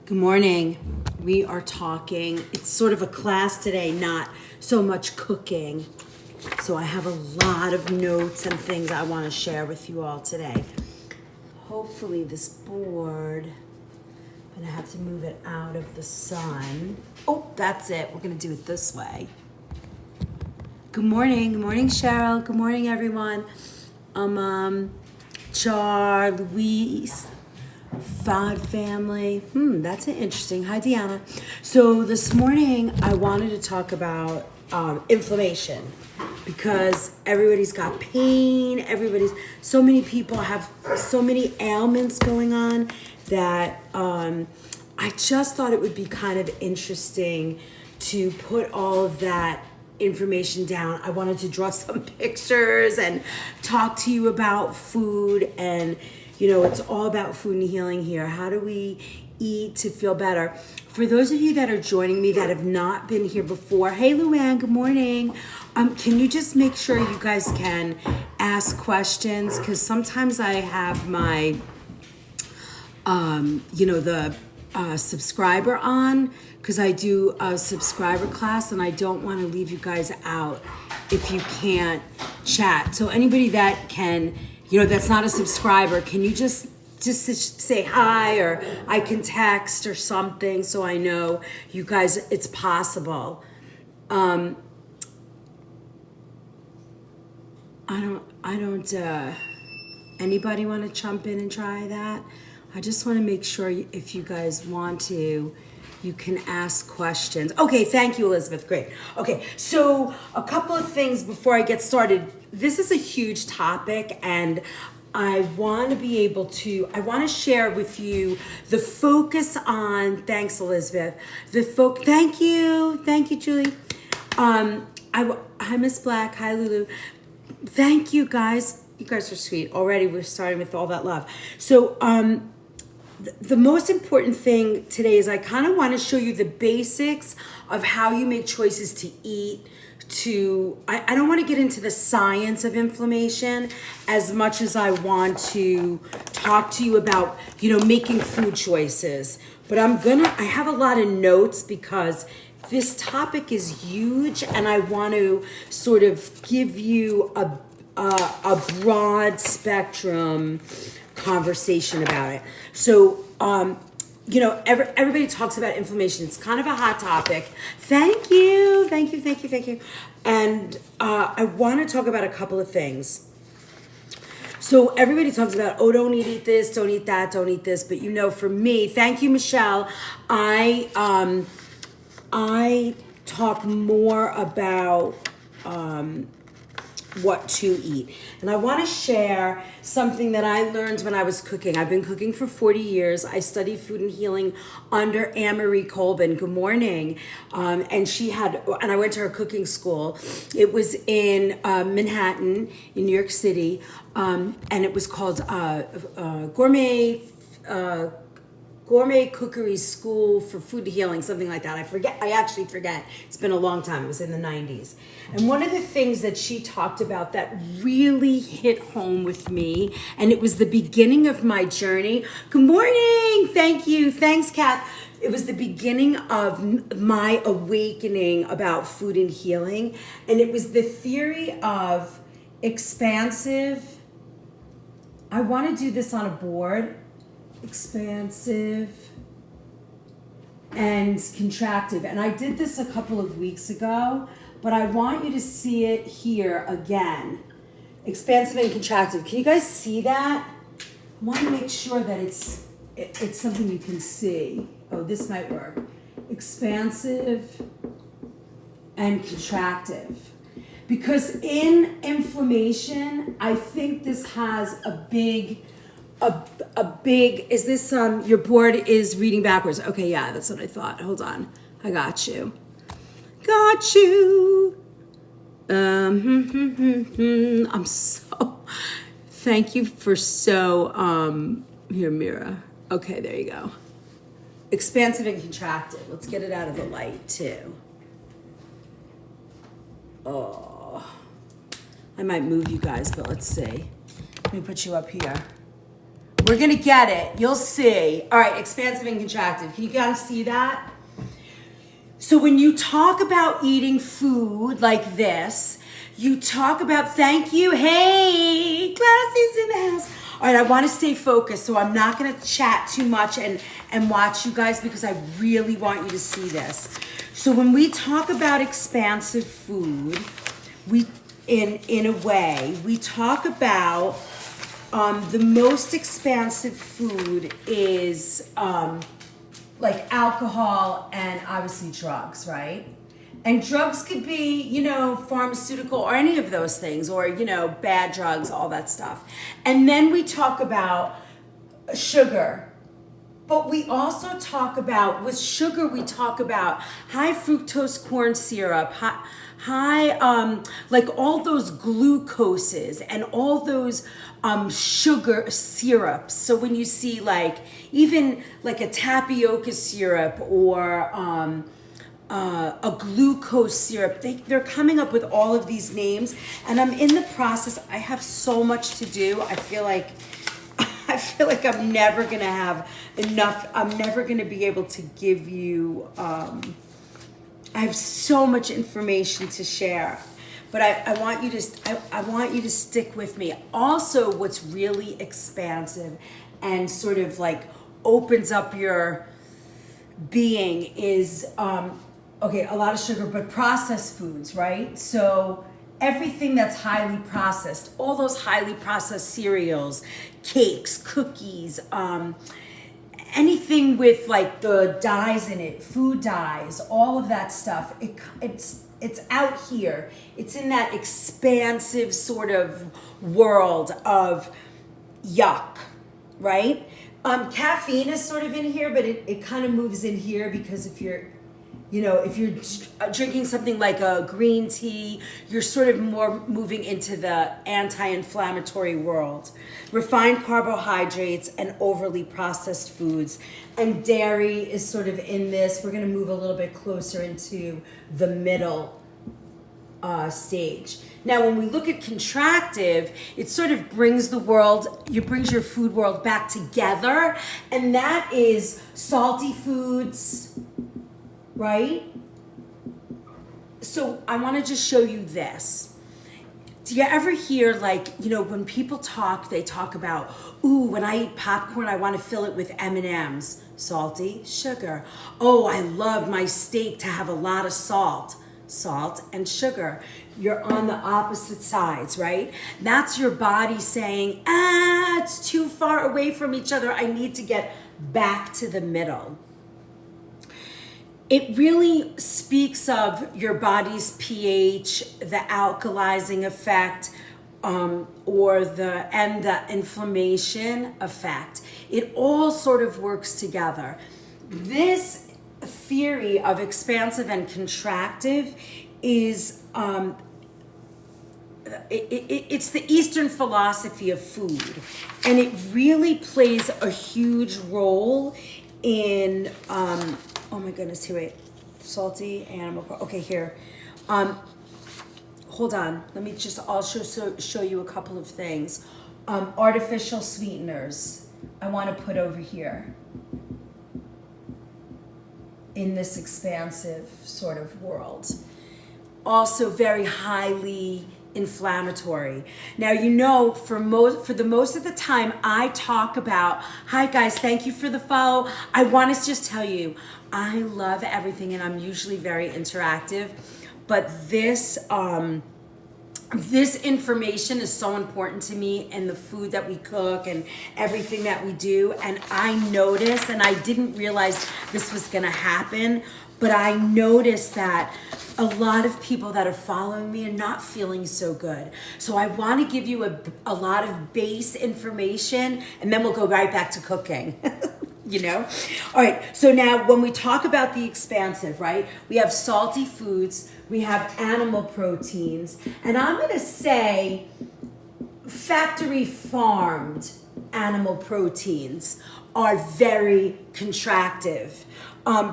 Good morning. We are talking, it's sort of a class today, not so much cooking. So I have a lot of notes and things I want to share with you all today. Hopefully this board, I'm gonna have to move it out of the sun. Oh, that's it. We're gonna do it this way. Good morning. Good morning, Cheryl. Good morning, everyone. Char, Louise, Fod family. That's an interesting. Hi, Deanna. So this morning I wanted to talk about inflammation because everybody's got pain. So many people have so many ailments going on that I just thought it would be kind of interesting to put all of that information down. I wanted to draw some pictures and talk to you about food, and it's all about food and healing here. How do we eat to feel better? For those of you that are joining me that have not been here before, hey Luann, good morning. Can you just make sure you guys can ask questions? Because sometimes I have my the subscriber on, because I do a subscriber class and I don't want to leave you guys out if you can't chat. So anybody that can, that's not a subscriber, can you just say hi, or I can text or something so I know you guys, it's possible. I don't anybody want to jump in and try that? I just want to make sure if you guys want to, you can ask questions. Okay, thank you, Elizabeth. Great. Okay, so a couple of things before I get started. This is a huge topic, and I want to share with you the focus on, thanks, Elizabeth. Thank you, Julie. Hi, Miss Black. Hi, Lulu. Thank you, guys. You guys are sweet. Already we're starting with all that love. So, the most important thing today is I kind of want to show you the basics of how you make choices to eat. I don't want to get into the science of inflammation as much as I want to talk to you about, making food choices. But I have a lot of notes because this topic is huge, and I want to sort of give you a broad spectrum conversation about it. So, everybody talks about inflammation. It's kind of a hot topic. Thank you. And I want to talk about a couple of things. So everybody talks about, don't eat this, don't eat that, don't eat this. But for me, thank you, Michelle. I talk more about what to eat. And I want to share something that I learned when I was cooking. I've been cooking for 40 years. I studied food and healing under Anne-Marie Colbin. Good morning. And I went to her cooking school. It was in Manhattan, in New York City. And it was called Gourmet Cookery School for Food Healing, something like that. I actually forget. It's been a long time. It was in the 90s. And one of the things that she talked about that really hit home with me, and it was the beginning of my journey. Good morning. Thank you. Thanks, Kath. It was the beginning of my awakening about food and healing. And it was the theory of expansive. I want to do this on a board. Expansive and contractive. And I did this a couple of weeks ago, but I want you to see it here again. Expansive and contractive. Can you guys see that? I want to make sure that it's something you can see. Oh, this might work. Expansive and contractive. Because in inflammation, I think this has a big, is this, your board is reading backwards. Okay, yeah, that's what I thought. Hold on. I got you. Thank you for here, Mira. Okay, there you go. Expansive and contracted. Let's get it out of the light too. Oh, I might move you guys, but let's see. Let me put you up here. We're gonna get it. You'll see. All right, expansive and contractive. Can you guys see that? So when you talk about eating food like this, you talk about, thank you, hey, Classy's in the house. All right, I want to stay focused, so I'm not going to chat too much and watch you guys because I really want you to see this. So when we talk about expansive food, we in a way, we talk about the most expansive food is like alcohol and obviously drugs, right? And drugs could be, you know, pharmaceutical or any of those things, or, you know, bad drugs, all that stuff. And then we talk about sugar. But we also talk about, with sugar, we talk about high fructose corn syrup, high like all those glucoses and all those sugar syrups. So when you see like, even like a tapioca syrup or a glucose syrup, they're coming up with all of these names, and I'm in the process. I have so much to do. I feel like I'm never gonna have enough. I'm never gonna be able to give you I have so much information to share, but I want you to stick with me. Also, what's really expansive and sort of like opens up your being is okay, a lot of sugar, but processed foods, right? So everything that's highly processed, all those highly processed cereals, cakes, cookies, anything with like the dyes in it, food dyes, all of that stuff, it's out here. It's in that expansive sort of world of yuck, right? Caffeine is sort of in here, but it kind of moves in here because if you're drinking something like a green tea, you're sort of more moving into the anti-inflammatory world. Refined carbohydrates and overly processed foods. And dairy is sort of in this. We're going to move a little bit closer into the middle stage. Now, when we look at contractive, it sort of brings brings your food world back together. And that is salty foods, right? So I want to just show you this. Do you ever hear, like, you know, when people talk, they talk about, ooh, when I eat popcorn, I want to fill it with M&Ms. Salty, sugar. Oh, I love my steak to have a lot of salt. Salt and sugar. You're on the opposite sides, right? That's your body saying, it's too far away from each other. I need to get back to the middle. It really speaks of your body's pH, the alkalizing effect, or the inflammation effect. It all sort of works together. This theory of expansive and contractive is it's the Eastern philosophy of food, and it really plays a huge role in oh my goodness, here, wait. Salty animal. Okay, here. Hold on. Let me just also show you a couple of things. Artificial sweeteners. I want to put over here in this expansive sort of world. Also very highly inflammatory. Now, you know, for the most of the time, I talk about, hi guys, thank you for the follow. I want to just tell you, I love everything, and I'm usually very interactive, but this information is so important to me, and the food that we cook and everything that we do. And I noticed, and I didn't realize this was going to happen, but I noticed that a lot of people that are following me are not feeling so good. So I want to give you a lot of base information, and then we'll go right back to cooking. You know? All right, so now when we talk about the expansive, right, we have salty foods, we have animal proteins, and I'm going to say factory farmed animal proteins are very contractive.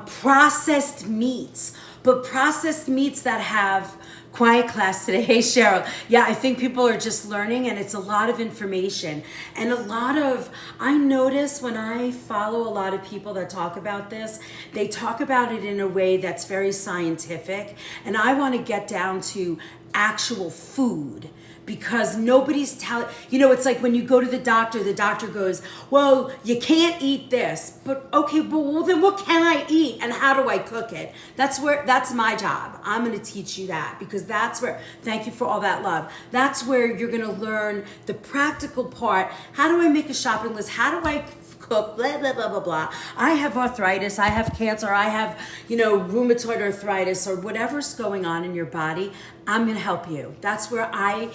Processed meats, but processed meats that have quiet class today. Hey Cheryl. Yeah, I think people are just learning, and it's a lot of information. And I notice when I follow a lot of people that talk about this, they talk about it in a way that's very scientific. And I want to get down to actual food, because nobody's telling, it's like when you go to the doctor goes, well, you can't eat this, but okay, well then what can I eat and how do I cook it? That's my job. I'm going to teach you that, because that's where, thank you for all that love. That's where you're going to learn the practical part. How do I make a shopping list? How do I cook, blah, blah, blah, blah, blah. I have arthritis, I have cancer, I have, rheumatoid arthritis, or whatever's going on in your body. I'm going to help you. That's where I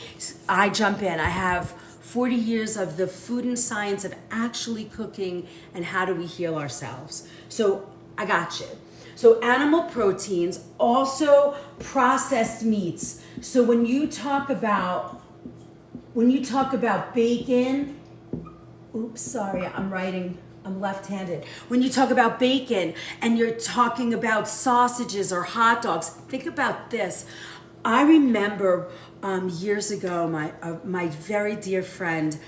jump in. I have 40 years of the food and science of actually cooking and how do we heal ourselves. So I got you. So animal proteins, also processed meats. So when you talk about bacon, oops, sorry, I'm left-handed. When you talk about bacon and you're talking about sausages or hot dogs, think about this. I remember years ago, my very dear friend,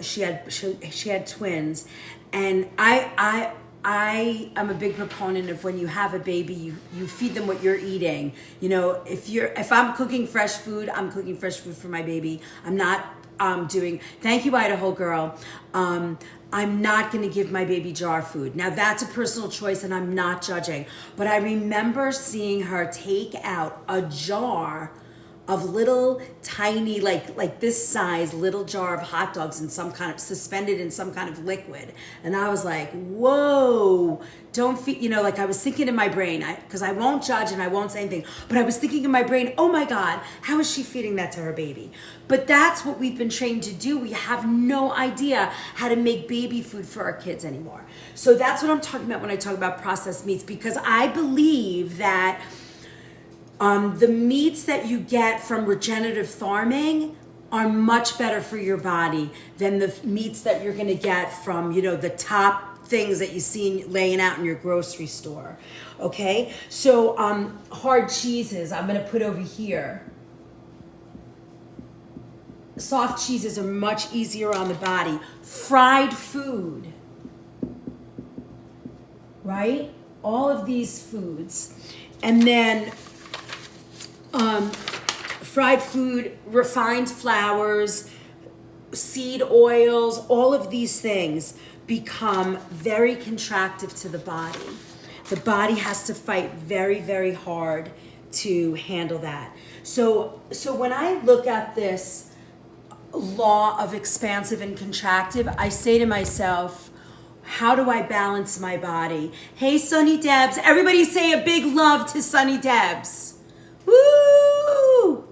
she had twins, and I am a big proponent of when you have a baby, you feed them what you're eating. If I'm cooking fresh food, I'm cooking fresh food for my baby. I'm not thank you, Idaho girl. I'm not going to give my baby jar food. Now that's a personal choice and I'm not judging, but I remember seeing her take out a jar of little tiny, like this size little jar of hot dogs in some kind of, suspended in some kind of liquid. And I was like, whoa, don't feed, I was thinking in my brain, because I won't judge and I won't say anything, but I was thinking in my brain, oh my God, how is she feeding that to her baby? But that's what we've been trained to do. We have no idea how to make baby food for our kids anymore. So that's what I'm talking about when I talk about processed meats, because I believe that the meats that you get from regenerative farming are much better for your body than the meats that you're going to get from, the top things that you see laying out in your grocery store. Okay? So hard cheeses, I'm going to put over here. Soft cheeses are much easier on the body. Fried food, right? All of these foods. And then fried food, refined flours, seed oils, all of these things become very contractive to the body. The body has to fight very, very hard to handle that. So when I look at this law of expansive and contractive, I say to myself, how do I balance my body? Hey, Sunny Debs. Everybody say a big love to Sunny Debs. Woo!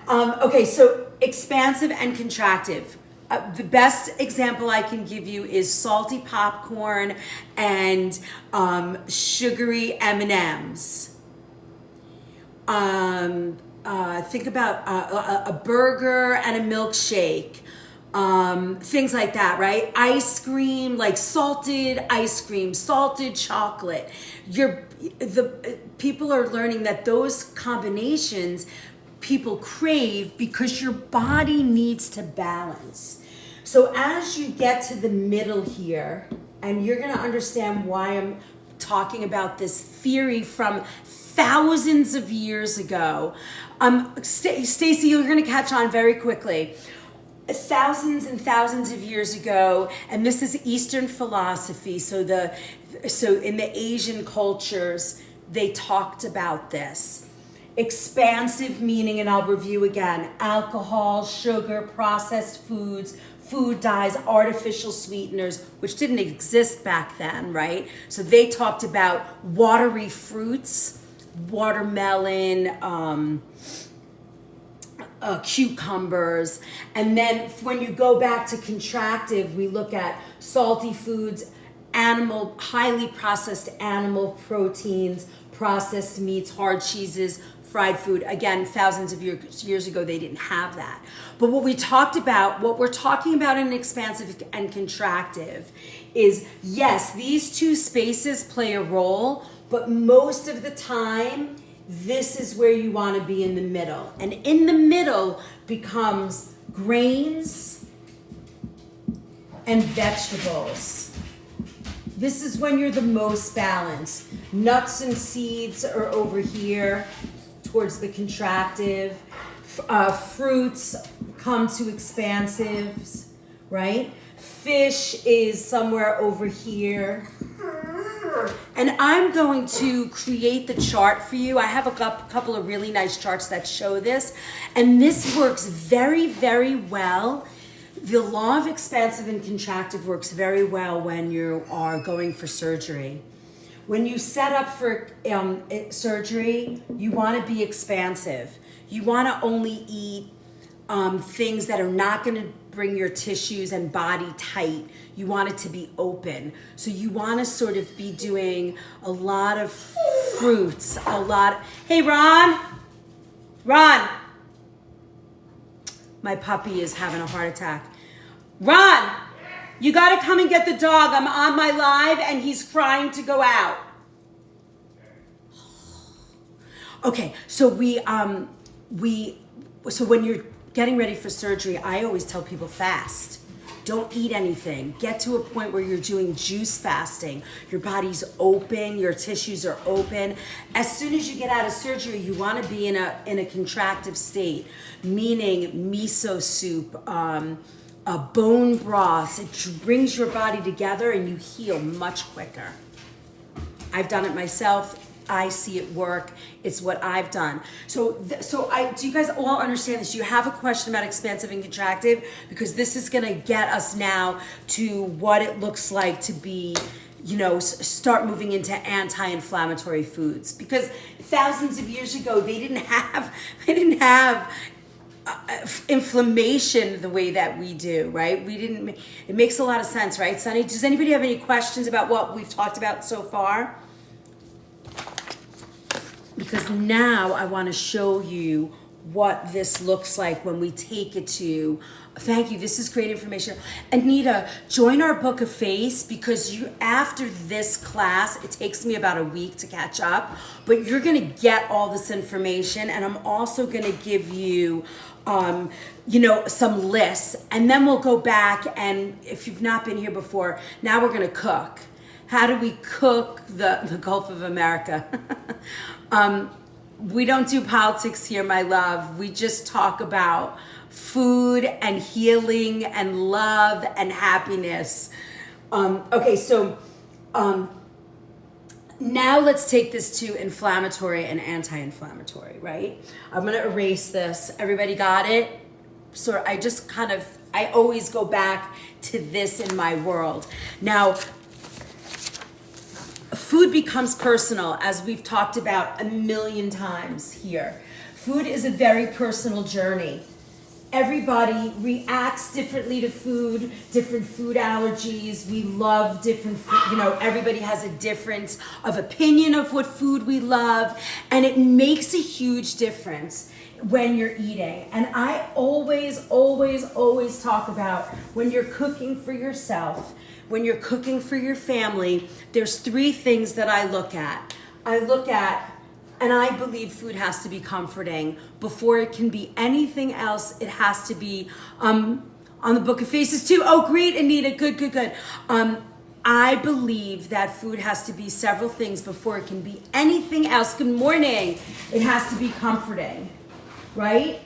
Okay, so expansive and contractive. The best example I can give you is salty popcorn and sugary M&Ms. Think about a burger and a milkshake. Things like that, right? Ice cream, like salted ice cream, salted chocolate. People are learning that those combinations people crave because your body needs to balance. So as you get to the middle here, and you're going to understand why I'm talking about this theory from thousands of years ago. Stacy, you're going to catch on very quickly. Thousands and thousands of years ago, and this is Eastern philosophy, so in the Asian cultures, they talked about this. Expansive meaning, and I'll review again, alcohol, sugar, processed foods, food dyes, artificial sweeteners, which didn't exist back then, right? So they talked about watery fruits, watermelon, cucumbers. And then when you go back to contractive, we look at salty foods, highly processed animal proteins, processed meats, hard cheeses, fried food. Again, thousands of years ago, they didn't have that. But what we're talking about in expansive and contractive is, yes, these two spaces play a role, but most of the time, this is where you want to be, in the middle. And in the middle becomes grains and vegetables. This is when you're the most balanced. Nuts and seeds are over here towards the contractive. Fruits come to expansives, right? Fish is somewhere over here. And I'm going to create the chart for you. I have a couple of really nice charts that show this. And this works very, very well. The law of expansive and contractive works very well when you are going for surgery. When you set up for surgery, you want to be expansive. You want to only eat things that are not going to bring your tissues and body tight. You want it to be open. So you want to sort of be doing a lot of fruits, Hey, Ron! Ron! My puppy is having a heart attack. Ron! You got to come and get the dog. I'm on my live and he's crying to go out. Okay, so so when you're getting ready for surgery, I always tell people fast. Don't eat anything. Get to a point where you're doing juice fasting. Your body's open, your tissues are open. As soon as you get out of surgery, you want to be in a contractive state, meaning miso soup, a bone broth. It brings your body together and you heal much quicker. I've done it myself. I see it work. It's what I've done. Do you guys all understand this? Do you have a question about expansive and contractive? Because this is going to get us now to what it looks like to be, start moving into anti-inflammatory foods. Because thousands of years ago, they didn't have inflammation the way that we do, right? It makes a lot of sense, right, Sunny? Does anybody have any questions about what we've talked about so far? Because now I want to show you what this looks like when we take it to, thank you, this is great information. Anita, join our Book of Face, because after this class, it takes me about a week to catch up, but you're going to get all this information, and I'm also going to give you some lists, and then we'll go back, and if you've not been here before, now we're going to cook. How do we cook the Gulf of America? We don't do politics here, my love. We just talk about food and healing and love and happiness. Okay, so now let's take this to inflammatory and anti-inflammatory, right? I'm going to erase this. Everybody got it? So I always go back to this in my world. Now, food becomes personal, as we've talked about a million times here. Food is a very personal journey. Everybody reacts differently to food, different food allergies. We love different food, everybody has a difference of opinion of what food we love, and it makes a huge difference when you're eating. And I always, always, always talk about when you're cooking for yourself, when you're cooking for your family, there's three things that I look at. And I believe food has to be comforting. Before it can be anything else, it has to be on the Book of Faces too. Oh, great, Anita, good. I believe that food has to be several things before it can be anything else. Good morning. It has to be comforting, right?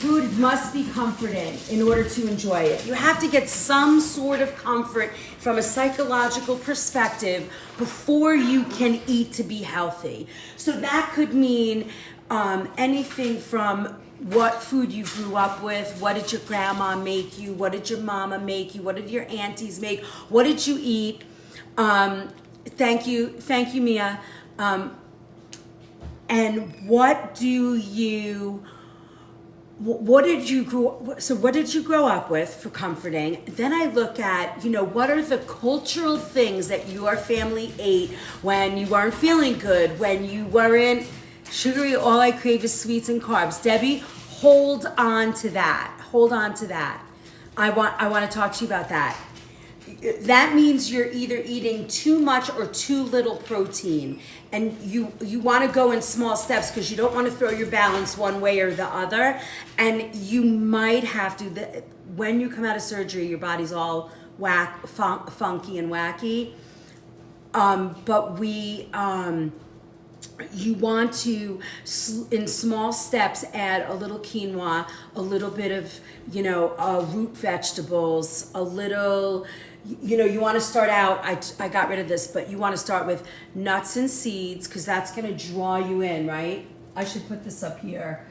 Food must be comforting in order to enjoy it. You have to get some sort of comfort from a psychological perspective before you can eat to be healthy. So that could mean anything from what food you grew up with, what did your grandma make you, what did your mama make you, what did your aunties make, what did you eat? Thank you, Mia. And what did you grow up with for comforting? Then I look at, what are the cultural things that your family ate when you weren't feeling good, when you weren't sugary, all I crave is sweets and carbs. Debbie, hold on to that. I want to talk to you about that. that means you're either eating too much or too little protein. And you want to go in small steps because you don't want to throw your balance one way or the other. And you might have to, when you come out of surgery, your body's all funky and wacky. But you want to, in small steps, add a little quinoa, a little bit of, root vegetables, a little, you want to start out, I got rid of this, but you want to start with nuts and seeds because that's going to draw you in, right? I should put this up here.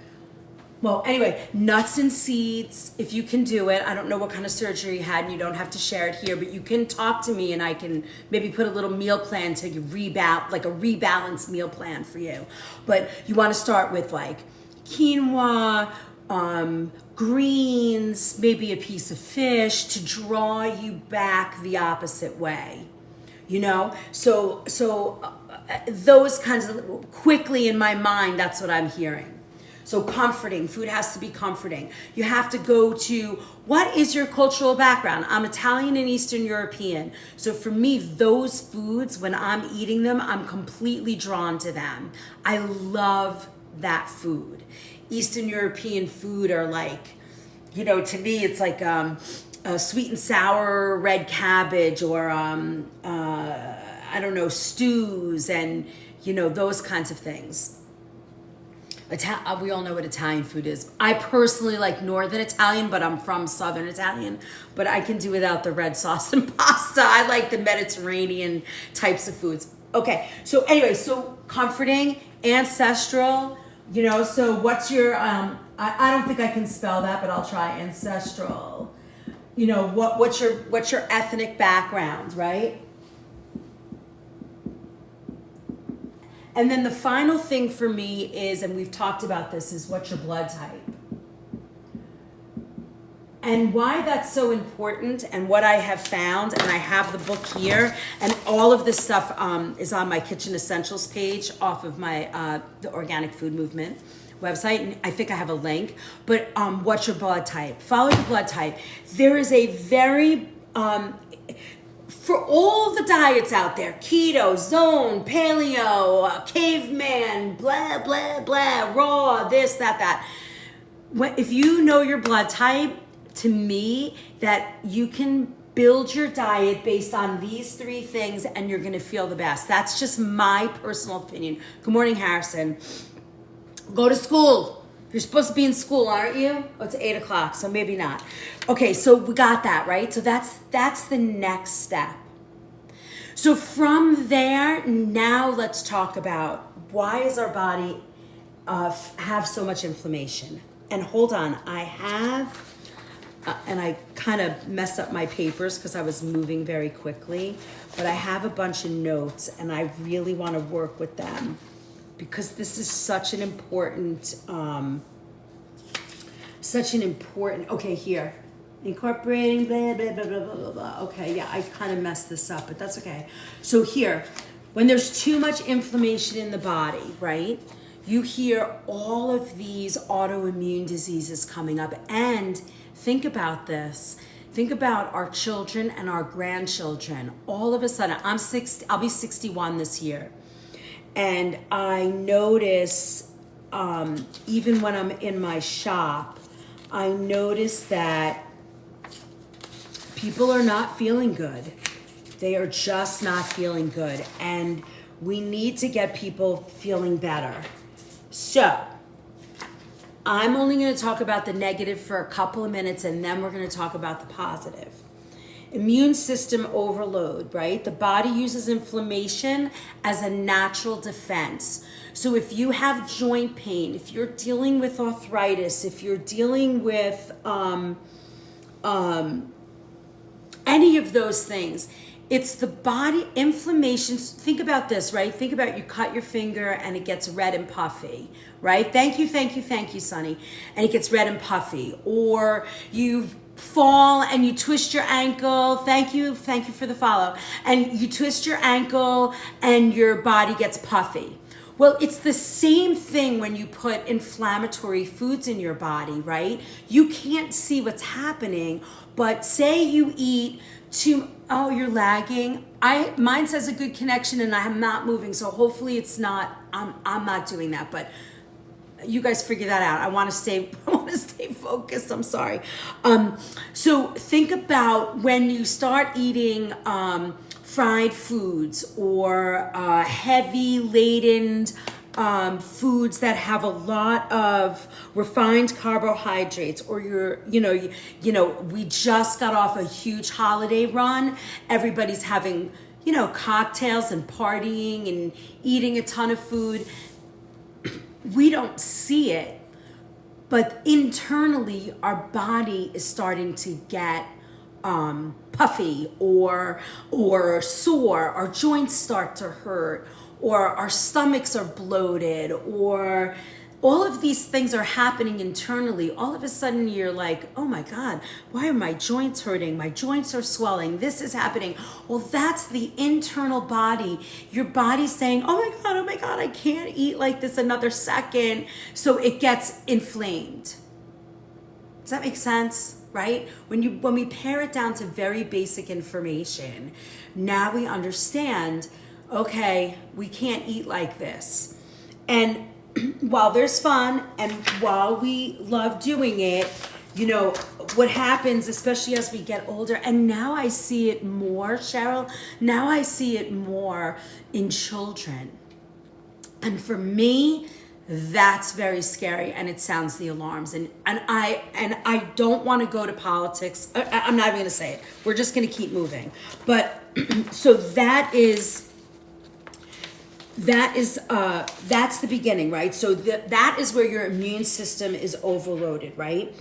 Well, anyway, nuts and seeds, if you can do it. I don't know what kind of surgery you had and you don't have to share it here, but you can talk to me and I can maybe put a little meal plan to like a rebalanced meal plan for you. But you want to start with like quinoa, greens, maybe a piece of fish to draw you back the opposite way. So those kinds of, quickly in my mind, that's what I'm hearing. So comforting, food has to be comforting. You have to go to, what is your cultural background? I'm Italian and Eastern European. So for me, those foods, when I'm eating them, I'm completely drawn to them. I love that food. Eastern European food are like, to me, it's like a sweet and sour red cabbage or, I don't know, stews and, those kinds of things. We all know what Italian food is. I personally like Northern Italian, but I'm from Southern Italian. But I can do without the red sauce and pasta. I like the Mediterranean types of foods. Okay, so anyway, so comforting, ancestral, so what's your, I don't think I can spell that, but I'll try ancestral. What's your ethnic background, right? And then the final thing for me is, and we've talked about this, is what's your blood type? And why that's so important and what I have found, and I have the book here, and all of this stuff is on my Kitchen Essentials page off of my the Organic Food Movement website, and I think I have a link. But what's your blood type? Follow your blood type. There is a very... for all the diets out there, keto, zone, paleo, caveman, blah, blah, blah, raw, this, that. If you know your blood type, to me, that you can build your diet based on these three things and you're going to feel the best. That's just my personal opinion. Good morning, Harrison. Go to school. You're supposed to be in school, aren't you? Oh, it's 8 o'clock, so maybe not. Okay, so we got that, right? So that's the next step. So from there, now let's talk about why is our body have so much inflammation? And hold on, I have, and I kind of messed up my papers because I was moving very quickly, but I have a bunch of notes and I really want to work with them because this is such an important, okay, here. Incorporating blah, blah, blah, blah, blah, blah, blah. Okay, yeah, I kind of messed this up, but that's okay. So here, when there's too much inflammation in the body, right, you hear all of these autoimmune diseases coming up. And think about this. Think about our children and our grandchildren. All of a sudden, I'll be 61 this year. And I notice, even when I'm in my shop, I notice that people are not feeling good. They are just not feeling good. And we need to get people feeling better. So, I'm only going to talk about the negative for a couple of minutes and then we're going to talk about the positive. Immune system overload, right? The body uses inflammation as a natural defense. So if you have joint pain, if you're dealing with arthritis, if you're dealing with any of those things, it's the body inflammation. Think about this, right? Think about you cut your finger and it gets red and puffy, right? Thank you, Sonny. And it gets red and puffy. Or you fall and you twist your ankle. Thank you for the follow. And you twist your ankle and your body gets puffy. Well, it's the same thing when you put inflammatory foods in your body, right? You can't see what's happening, but say you eat oh, you're lagging. Mine says a good connection and I'm not moving, so hopefully it's not, I'm not doing that, but you guys figure that out. I want to stay focused. I'm sorry. So think about when you start eating fried foods or heavy laden foods that have a lot of refined carbohydrates, or we just got off a huge holiday run. Everybody's having, cocktails and partying and eating a ton of food. We don't see it, but internally our body is starting to get puffy or sore. Our joints start to hurt, or our stomachs are bloated, or all of these things are happening internally. All of a sudden you're like, oh my God, why are my joints hurting? My joints are swelling. This is happening. Well, that's the internal body. Your body's saying, oh my God, I can't eat like this another second. So it gets inflamed. Does that make sense? Right? When we pare it down to very basic information, now we understand, okay, we can't eat like this. And while there's fun and while we love doing it, what happens, especially as we get older, and now I see it more, Cheryl, now I see it more in children. And for me, that's very scary, and it sounds the alarms. And I don't want to go to politics. I'm not even going to say it. We're just going to keep moving. But so that's the beginning, right? So that is where your immune system is overloaded, right?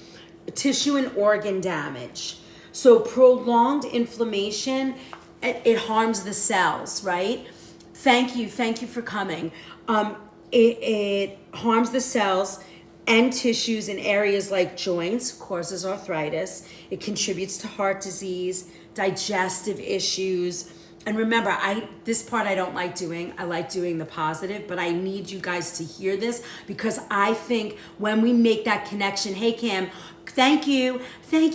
Tissue and organ damage. So prolonged inflammation, it harms the cells, right? Thank you for coming. It harms the cells and tissues in areas like joints, causes arthritis. It contributes to heart disease, digestive issues. And remember, this part I don't like doing. I like doing the positive, but I need you guys to hear this, because I think when we make that connection, hey Cam, thank you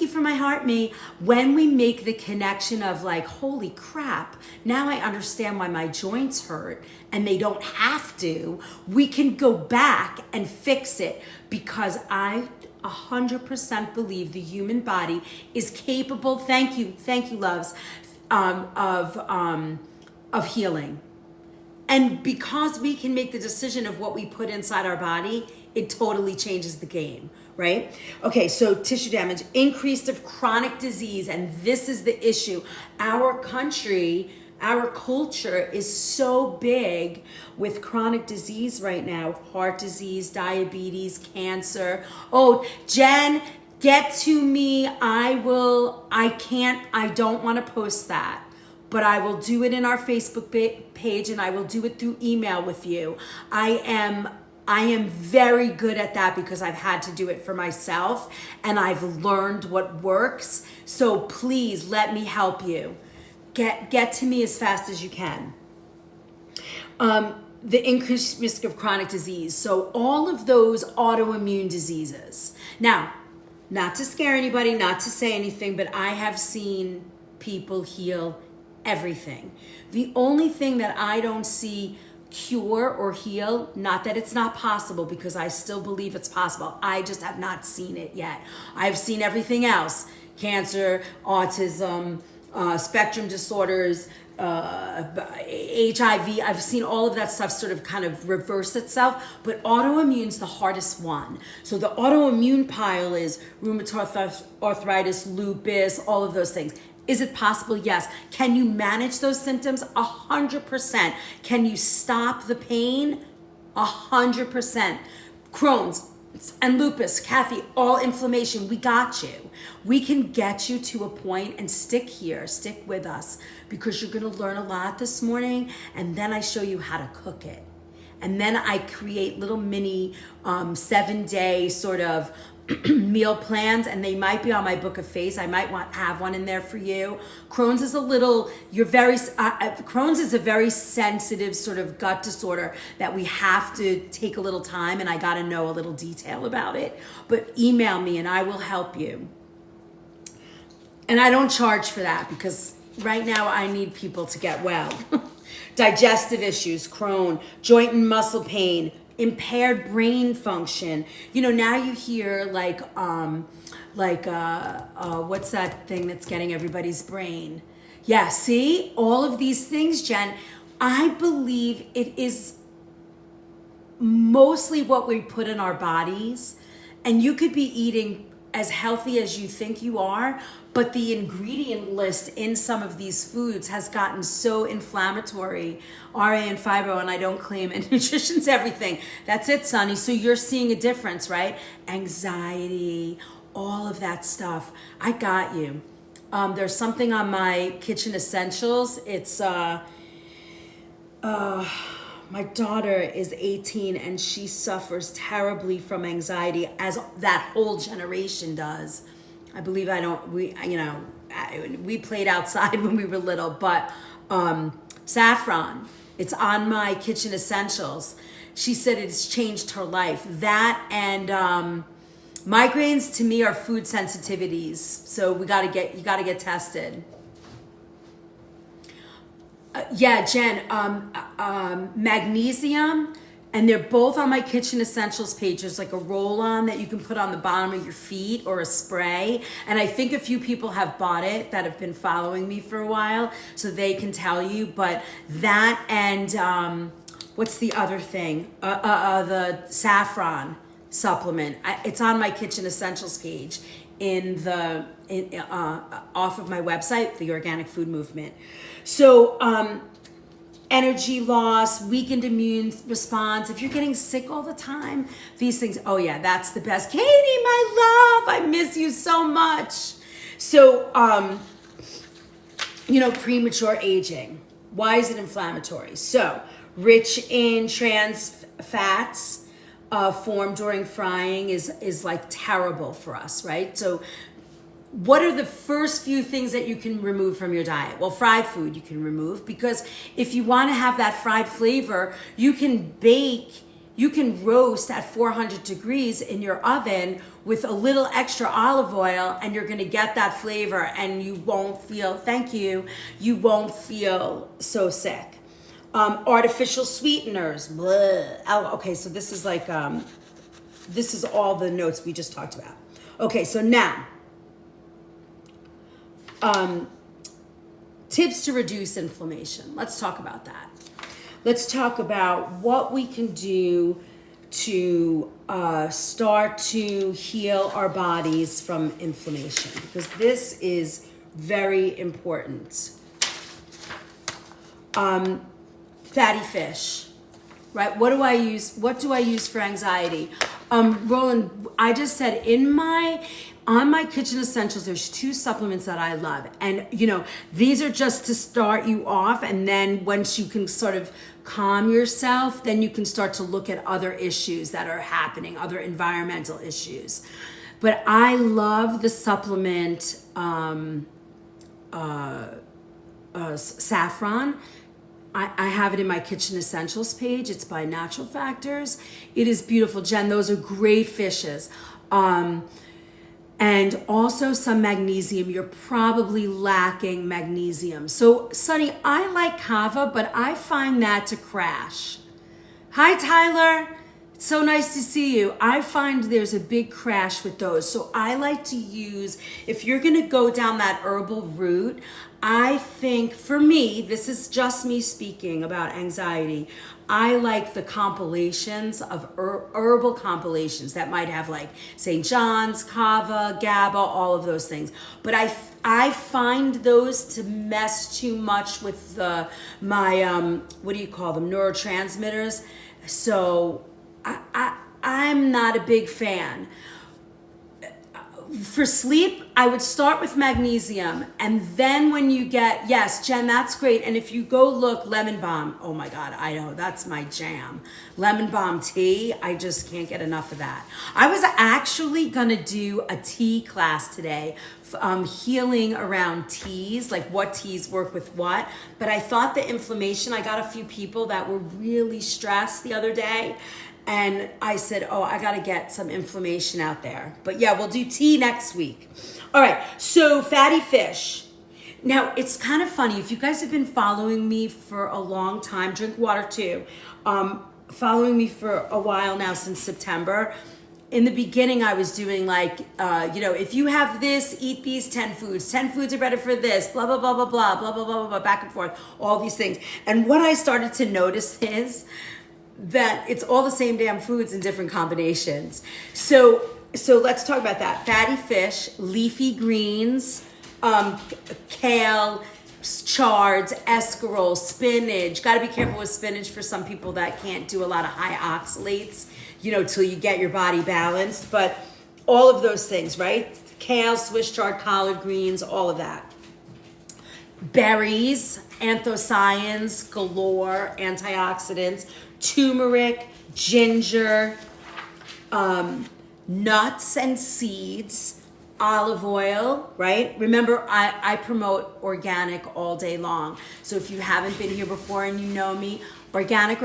for my heart, me. When we make the connection of like, holy crap, now I understand why my joints hurt, and they don't have to, we can go back and fix it, because I 100% believe the human body is capable, thank you loves, of healing. And because we can make the decision of what we put inside our body, it totally changes the game, right? Okay, so tissue damage, increase of chronic disease, and this is the issue. Our country, our culture is so big with chronic disease right now, heart disease, diabetes, cancer. Oh, Jen, get to me. I don't want to post that, but I will do it in our Facebook page, and I will do it through email with you. I am very good at that because I've had to do it for myself, and I've learned what works. So please let me help you. Get to me as fast as you can. The increased risk of chronic disease. So all of those autoimmune diseases. Now, not to scare anybody, not to say anything, but I have seen people heal everything. The only thing that I don't see cure or heal, not that it's not possible, because I still believe it's possible. I just have not seen it yet. I've seen everything else: cancer, autism, spectrum disorders, HIV. I've seen all of that stuff sort of kind of reverse itself, but autoimmune's the hardest one. So the autoimmune pile is rheumatoid arthritis, lupus, all of those things. Is it possible? Yes. Can you manage those symptoms? 100%. Can you stop the pain? 100%. Crohn's and lupus, Kathy, all inflammation, we got you. We can get you to a point, and stick with us, because you're gonna learn a lot this morning, and then I show you how to cook it. And then I create little mini 7-day sort of meal plans, and they might be on my Book of Face. I might have one in there for you. Crohn's is Crohn's is a very sensitive sort of gut disorder that we have to take a little time, and I got to know a little detail about it. But email me and I will help you. And I don't charge for that because right now I need people to get well. Digestive issues, Crohn, joint and muscle pain, impaired brain function. Now you hear what's that thing that's getting everybody's brain? Yeah, see? All of these things, Jen, I believe it is mostly what we put in our bodies. And you could be eating as healthy as you think you are, but the ingredient list in some of these foods has gotten so inflammatory, RA and fibro, and I don't claim it. Nutrition's everything. That's it, Sonny. So you're seeing a difference, right? Anxiety, all of that stuff. I got you. There's something on my kitchen essentials. It's my daughter is 18 and she suffers terribly from anxiety, as that whole generation does. I believe we played outside when we were little, but saffron, it's on my kitchen essentials. She said it's changed her life. That and migraines to me are food sensitivities. So you gotta get tested. Jen, magnesium, and they're both on my kitchen essentials page. There's like a roll-on that you can put on the bottom of your feet or a spray. And I think a few people have bought it that have been following me for a while, so they can tell you. But that and what's the other thing? The saffron supplement. It's on my kitchen essentials page off of my website, the Organic Food Movement. So energy loss, weakened immune response. If you're getting sick all the time, these things, oh yeah, that's the best. Katie, my love, I miss you so much. So, premature aging. Why is it inflammatory? So, rich in trans fats formed during frying is like terrible for us, right? So, what are the first few things that you can remove from your diet? Well, fried food you can remove, because if you want to have that fried flavor, you can roast at 400 degrees in your oven with a little extra olive oil, and you're going to get that flavor, and you won't feel so sick. Artificial sweeteners. Bleh. Oh, okay, so this is this is all the notes we just talked about. Okay, so now, tips to reduce inflammation. Let's talk about that. Let's talk about what we can do to start to heal our bodies from inflammation, because this is very important. Fatty fish, right? What do I use? What do I use for anxiety? Roland, I just said on my kitchen essentials, there's 2 supplements that I love. And, these are just to start you off. And then once you can sort of calm yourself, then you can start to look at other issues that are happening, other environmental issues. But I love the supplement saffron. I have it in my kitchen essentials page. It's by Natural Factors. It is beautiful, Jen. Those are great fishes. And also some magnesium. You're probably lacking magnesium. So, Sonny, I like kava, but I find that to crash. Hi, Tyler. It's so nice to see you. I find there's a big crash with those. So I like to use, if you're going to go down that herbal route, I think, for me, this is just me speaking about anxiety, I like the compilations of herbal compilations that might have like St. John's, Kava, GABA, all of those things. But I find those to mess too much with my what do you call them, neurotransmitters. So I'm not a big fan. For sleep, I would start with magnesium, and then when you get, yes, Jen, that's great. And if you go look, lemon balm, oh my God, I know, that's my jam. Lemon balm tea, I just can't get enough of that. I was actually gonna do a tea class today, healing around teas, like what teas work with what. But I thought the inflammation, I got a few people that were really stressed the other day. And I said, oh, I got to get some inflammation out there. But yeah, we'll do tea next week. All right, so fatty fish. Now, it's kind of funny. If you guys have been following me for a long time, drink water too, following me for a while now since September, in the beginning, I was doing like, if you have this, eat these 10 foods. 10 foods are better for this, blah, blah, blah, blah, blah, blah, blah, blah, blah, back and forth, all these things. And what I started to notice is that it's all the same damn foods in different combinations. So let's talk about that. Fatty fish, leafy greens, kale, chards, escarole, spinach. Got to be careful with spinach for some people that can't do a lot of high oxalates, till you get your body balanced. But all of those things, right? Kale, Swiss chard, collard greens, all of that. Berries, anthocyanins galore, antioxidants, turmeric, ginger, nuts and seeds, olive oil, right? Remember, I promote organic all day long. So if you haven't been here before and you know me, organic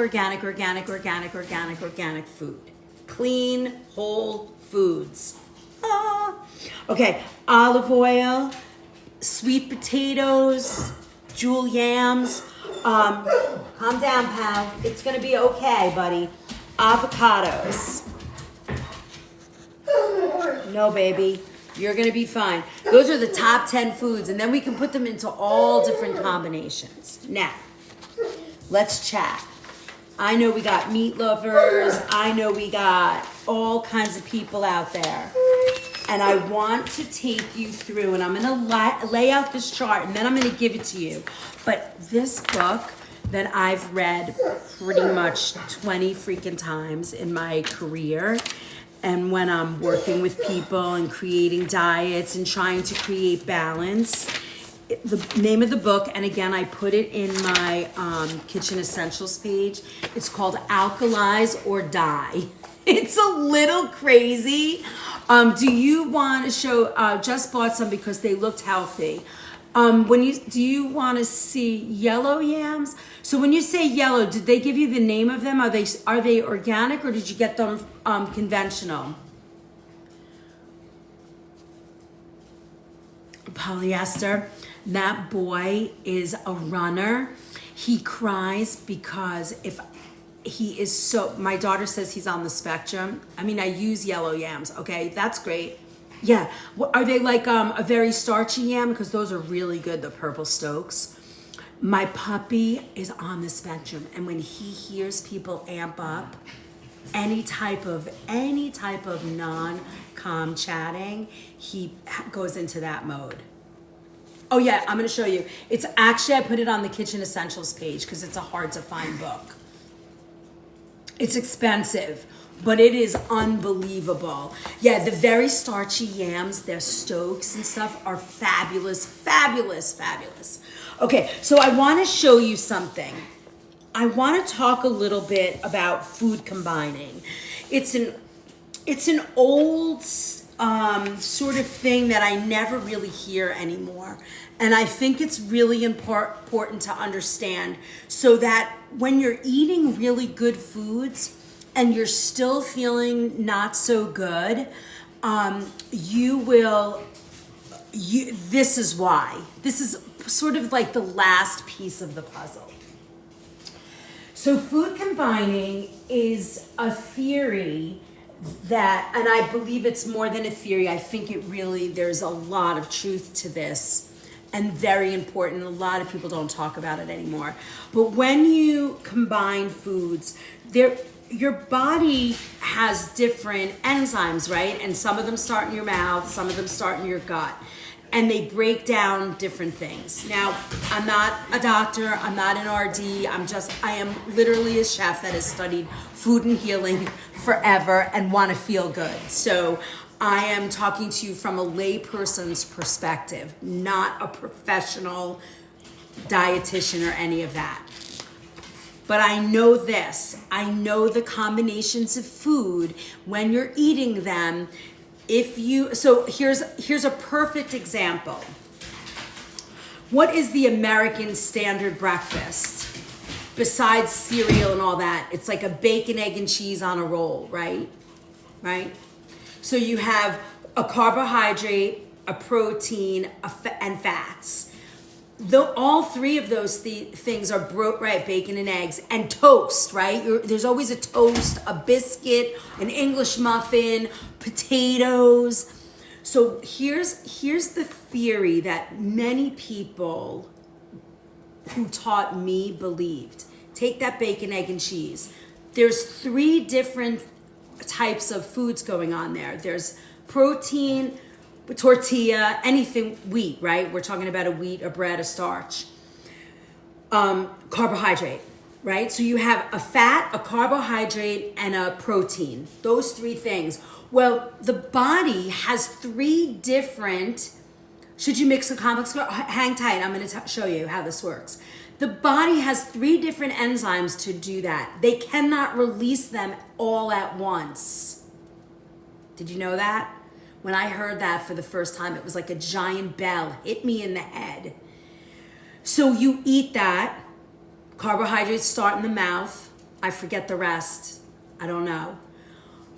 food. Clean, whole foods. Okay, olive oil, sweet potatoes, jewel yams. Calm down, pal. It's gonna be okay, buddy. Avocados. No, baby. You're gonna be fine. Those are the top 10 foods, and then we can put them into all different combinations. Now, let's chat. I know we got meat lovers. I know we got all kinds of people out there. And I want to take you through, and I'm gonna lay out this chart, and then I'm gonna give it to you. But this book that I've read pretty much 20 freaking times in my career, and when I'm working with people and creating diets and trying to create balance, the name of the book, and again, I put it in my Kitchen Essentials page, it's called Alkalize or Die. It's a little crazy. Do you want to show, just bought some because they looked healthy. Do you want to see yellow yams? So when you say yellow, did they give you the name of them? Are they organic, or did you get them conventional? Polyester. That boy is a runner. He cries because my daughter says he's on the spectrum. I mean, I use yellow yams, okay? That's great. Yeah, are they like a very starchy yam? Because those are really good, the purple Stokes. My puppy is on the spectrum, and when he hears people amp up any type of non-calm chatting, he goes into that mode. Oh yeah, I'm gonna show you. It's actually, I put it on the Kitchen Essentials page because it's a hard to find book. It's expensive, but it is unbelievable. Yeah, the very starchy yams, their Stokes and stuff are fabulous, fabulous, fabulous. Okay, so I wanna show you something. I wanna talk a little bit about food combining. It's an old sort of thing that I never really hear anymore. And I think it's really important to understand so that when you're eating really good foods and you're still feeling not so good, this is why. This is sort of like the last piece of the puzzle. So food combining is a theory that, and I believe it's more than a theory, I think there's a lot of truth to this and very important. A lot of people don't talk about it anymore. But when you combine foods, your body has different enzymes, right? And some of them start in your mouth, some of them start in your gut. And they break down different things. Now, I'm not a doctor, I'm not an RD, I am literally a chef that has studied food and healing forever and want to feel good. So I am talking to you from a layperson's perspective, not a professional dietitian or any of that. But I know this. I know the combinations of food when you're eating them. So here's a perfect example. What is the American standard breakfast? Besides cereal and all that, it's like a bacon, egg, and cheese on a roll, right? Right? So you have a carbohydrate, a protein, and fats. All three of those things are right? Bacon and eggs and toast, right? There's always a toast, a biscuit, an English muffin, potatoes. So here's the theory that many people who taught me believed. Take that bacon, egg, and cheese. There's 3 different types of foods going on there. There's protein, tortilla, anything wheat, right? We're talking about a wheat, a bread, a starch. Carbohydrate, right? So you have a fat, a carbohydrate, and a protein. Those 3 things. Well, the body has 3 different, should you mix a complex, hang tight, I'm going to show you how this works. The body has 3 different enzymes to do that. They cannot release them all at once. Did you know that? When I heard that for the first time, it was like a giant bell hit me in the head. So you eat that, carbohydrates start in the mouth. I forget the rest. I don't know.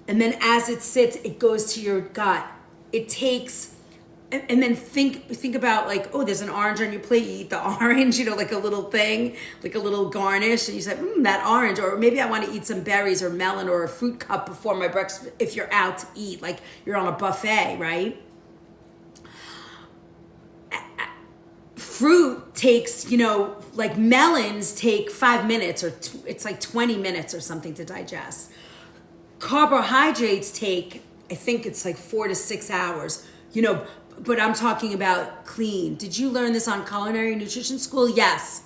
And then as it sits, it goes to your gut. It takes, and then think about like, oh, there's an orange on your plate. You eat the orange, like a little thing, like a little garnish. And you say, that orange. Or maybe I want to eat some berries or melon or a fruit cup before my breakfast if you're out to eat, like you're on a buffet, right? Fruit takes, like melons take 5 minutes or it's like 20 minutes or something to digest. Carbohydrates take, I think it's like 4 to 6 hours, but I'm talking about clean. Did you learn this on culinary nutrition school? Yes.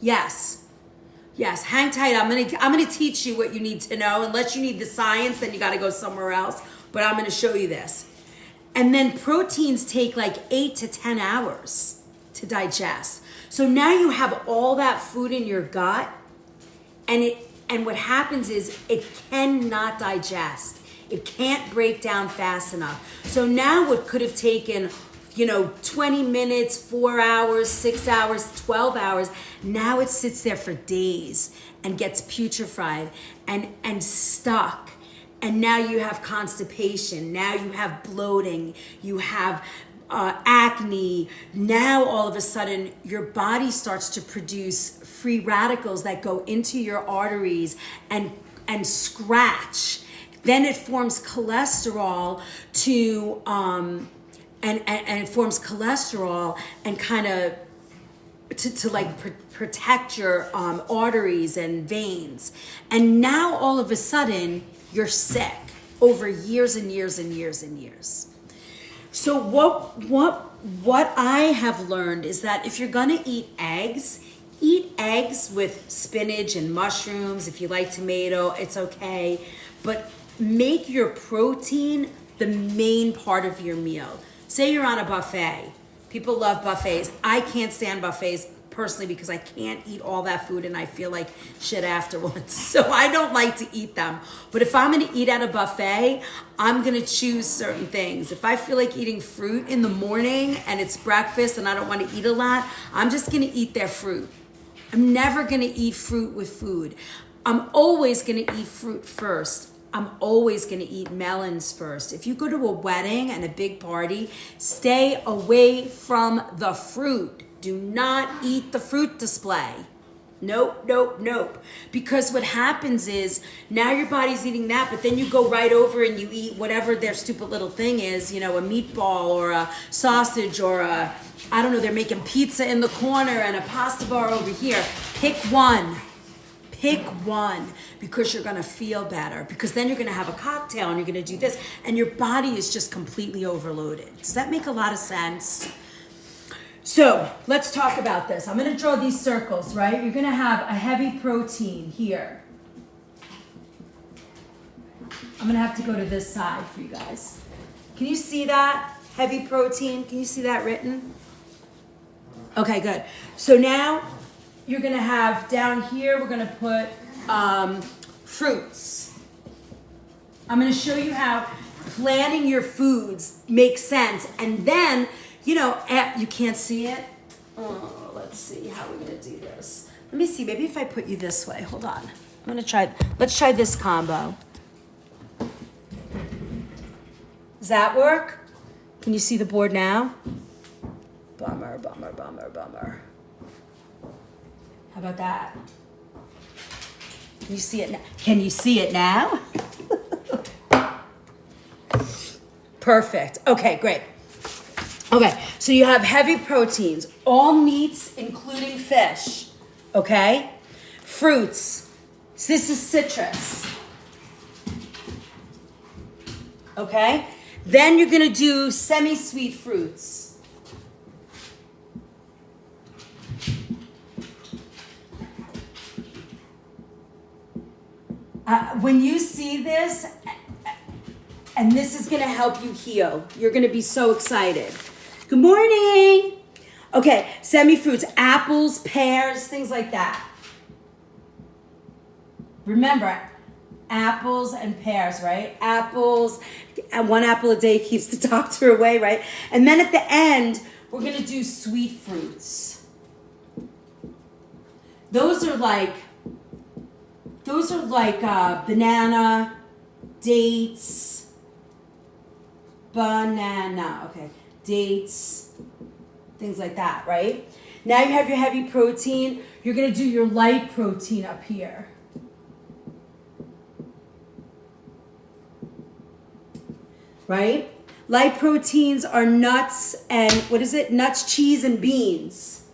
Hang tight. I'm gonna teach you what you need to know. Unless you need the science, then you got to go somewhere else. But I'm gonna show you this. And then proteins take like 8 to 10 hours to digest. So now you have all that food in your gut, and what happens is it cannot digest. It can't break down fast enough. So now what could have taken, 20 minutes, 4 hours, 6 hours, 12 hours, now it sits there for days and gets putrefied and stuck. And now you have constipation. Now you have bloating. You have acne. Now all of a sudden your body starts to produce free radicals that go into your arteries and scratch. Then it forms cholesterol and it forms cholesterol and kind of to protect your arteries and veins. And now all of a sudden you're sick over years and years and years and years. So what I have learned is that if you're gonna eat eggs with spinach and mushrooms. If you like tomato, it's okay. But make your protein the main part of your meal. Say you're on a buffet. People love buffets. I can't stand buffets personally because I can't eat all that food and I feel like shit afterwards. So I don't like to eat them. But if I'm gonna eat at a buffet, I'm gonna choose certain things. If I feel like eating fruit in the morning and it's breakfast and I don't wanna eat a lot, I'm just gonna eat their fruit. I'm never gonna eat fruit with food. I'm always gonna eat fruit first. I'm always gonna eat melons first. If you go to a wedding and a big party, stay away from the fruit. Do not eat the fruit display. Nope. Because what happens is now your body's eating that, but then you go right over and you eat whatever their stupid little thing is, a meatball or a sausage or I don't know, they're making pizza in the corner and a pasta bar over here. Pick one, because you're gonna feel better, because then you're gonna have a cocktail and you're gonna do this and your body is just completely overloaded. Does that make a lot of sense? So let's talk about this. I'm gonna draw these circles, right? You're gonna have a heavy protein here. I'm gonna have to go to this side for you guys. Can you see that? Heavy protein. Can you see that written? Okay, good. So now you're gonna have down here, we're gonna put fruits. I'm gonna show you how planning your foods makes sense. And then, you know, you can't see it. Oh, let's see how we're gonna do this. Let me see, maybe if I put you this way, hold on. I'm gonna try, let's try this combo. Does that work? Can you see the board now? Bummer, bummer, bummer, bummer. How about that? Can you see it now? Can you see it now? Perfect. Okay, great. Okay, so you have heavy proteins, all meats, including fish. Okay? Fruits. So this is citrus. Okay? Then you're gonna do semi-sweet fruits. When you see this, and this is gonna help you heal, you're gonna be so excited. Good morning. Okay, semi-fruits, apples, pears, things like that. Remember, apples and pears, right? Apples, and 1 apple a day keeps the doctor away, right? And then at the end, we're gonna do sweet fruits. Those are like banana, dates, dates, things like that, right? Now you have your heavy protein. You're gonna do your light protein up here. Right? Light proteins are nuts and, what is it? Nuts, cheese, and beans.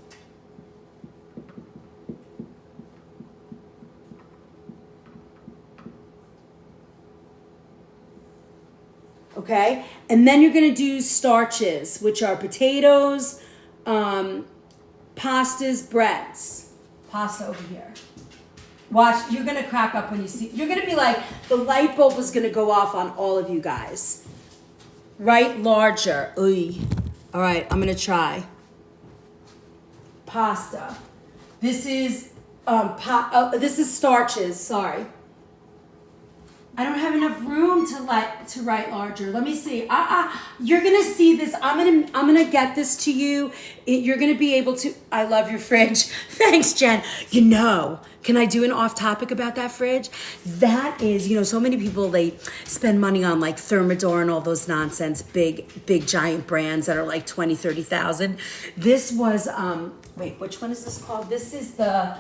Okay? And then you're gonna do starches, which are potatoes, pastas, breads. Pasta over here. Watch, you're gonna crack up when you see, you're gonna be like, the light bulb is gonna go off on all of you guys. Write larger. Oy. All right, I'm gonna try. Pasta. This is this is starches. Sorry. I don't have enough room to write larger. Let me see. You're gonna see this. I'm gonna get this to you. You're gonna be able to. I love your fridge. Thanks, Jen. You know, can I do an off topic about that fridge? That is, you know, so many people, they spend money on like Thermador and all those nonsense, big giant brands that are like 20, 30,000. This was wait, which one is this called? This is the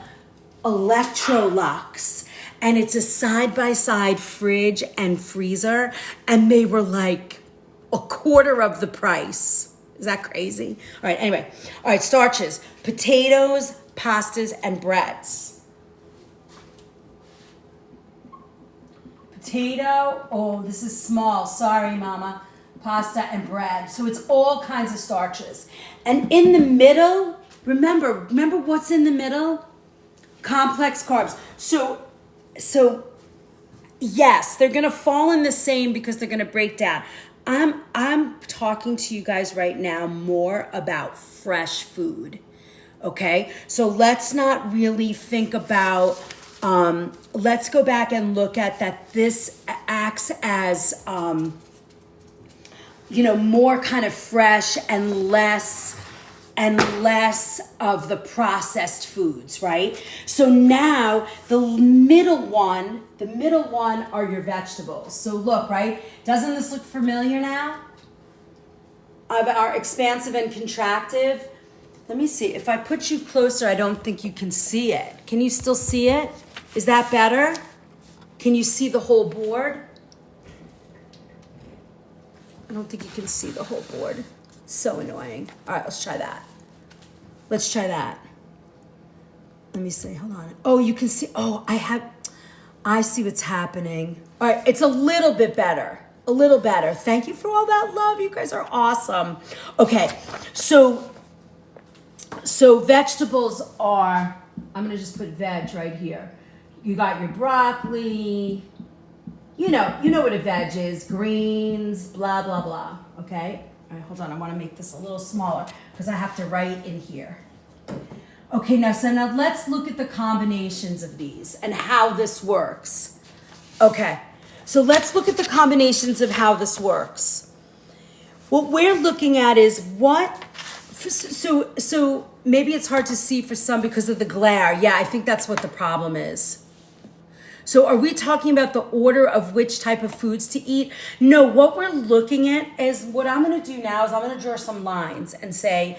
Electrolux. And it's a side-by-side fridge and freezer, and they were like a quarter of the price. Is that crazy? All right, anyway. All right, starches. Potatoes, pastas, and breads. Potato, oh, this is small. Sorry, mama. Pasta and bread. So it's all kinds of starches. And in the middle, remember what's in the middle? Complex carbs. So yes, they're gonna fall in the same because they're gonna break down. I'm talking to you guys right now more about fresh food. Okay? So let's not really think about let's go back and look at that this acts as you know, more kind of fresh and less of the processed foods, right? So now the middle one are your vegetables. So look, right? Doesn't this look familiar now? Our expansive and contractive. Let me see. If I put you closer, I don't think you can see it. Can you still see it? Is that better? Can you see the whole board? I don't think you can see the whole board. So annoying. All right, let's try that. Let's try that. Let me see, hold on. Oh, you can see, I see what's happening. All right, it's a little bit better. A little better. Thank you for all that love. You guys are awesome. Okay, so vegetables are, I'm gonna just put veg right here. You got your broccoli, you know what a veg is, greens, blah, blah, blah, okay? All right, hold on, I wanna make this a little smaller because I have to write in here. Okay, now let's look at the combinations of these and how this works. Okay, so let's look at the combinations of how this works. What we're looking at is so maybe it's hard to see for some because of the glare. Yeah, I think that's what the problem is. So are we talking about the order of which type of foods to eat? No, what we're looking at is what I'm gonna do now is I'm gonna draw some lines and say,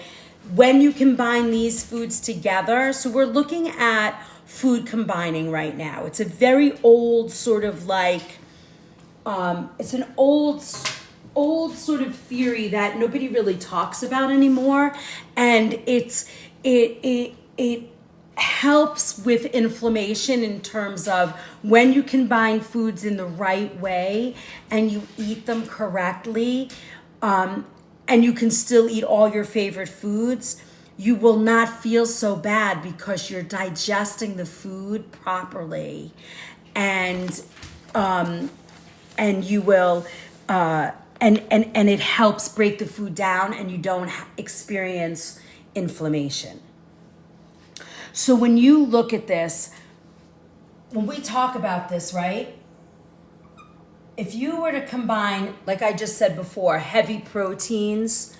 when you combine these foods together, so we're looking at food combining right now. It's a very old sort of like, it's an old sort of theory that nobody really talks about anymore. And it helps with inflammation in terms of when you combine foods in the right way and you eat them correctly, and you can still eat all your favorite foods, you will not feel so bad because you're digesting the food properly, and you will and it helps break the food down and you don't experience inflammation. So when you look at this, when we talk about this, right? If you were to combine, like I just said before, heavy proteins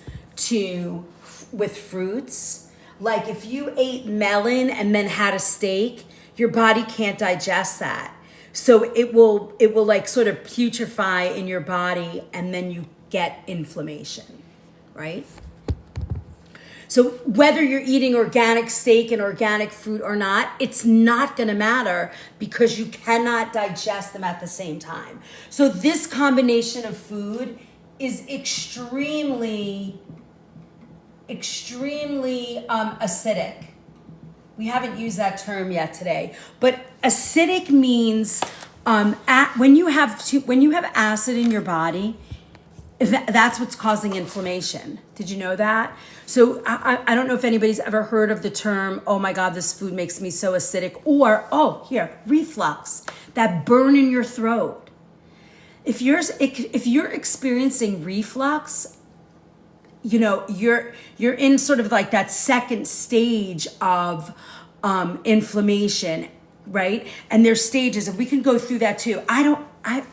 with fruits, like if you ate melon and then had a steak, your body can't digest that. So it will like sort of putrefy in your body and then you get inflammation, right? So whether you're eating organic steak and organic fruit or not, it's not gonna matter because you cannot digest them at the same time. So this combination of food is extremely acidic. We haven't used that term yet today, but acidic means when you have acid in your body, that's what's causing inflammation. Did you know that? So I don't know if anybody's ever heard of the term, oh my God, this food makes me so acidic, or, reflux, that burn in your throat. If you're experiencing reflux, you're in sort of like that second stage of inflammation, right? And there's stages, and we can go through that too.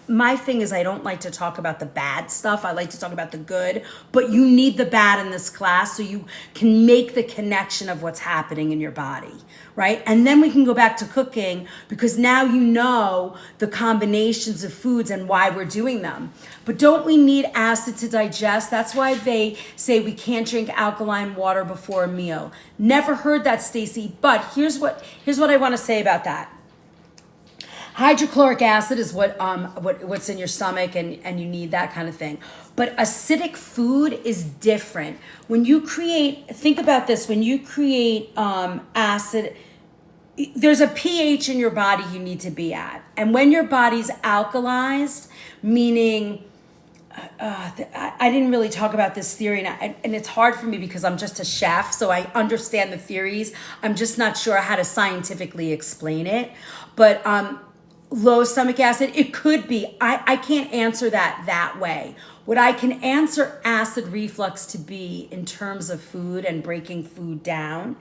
My thing is I don't like to talk about the bad stuff. I like to talk about the good, but you need the bad in this class so you can make the connection of what's happening in your body, right? And then we can go back to cooking because now you know the combinations of foods and why we're doing them. But don't we need acid to digest? That's why they say we can't drink alkaline water before a meal. Never heard that, Stacy, but here's what I want to say about that. Hydrochloric acid is what's in your stomach and you need that kind of thing. But acidic food is different. Think about this, when you create acid, there's a pH in your body you need to be at. And when your body's alkalized, meaning, I didn't really talk about this theory, and it's hard for me because I'm just a chef, so I understand the theories. I'm just not sure how to scientifically explain it. But low stomach acid, it could be. I can't answer that way. What I can answer acid reflux to be in terms of food and breaking food down,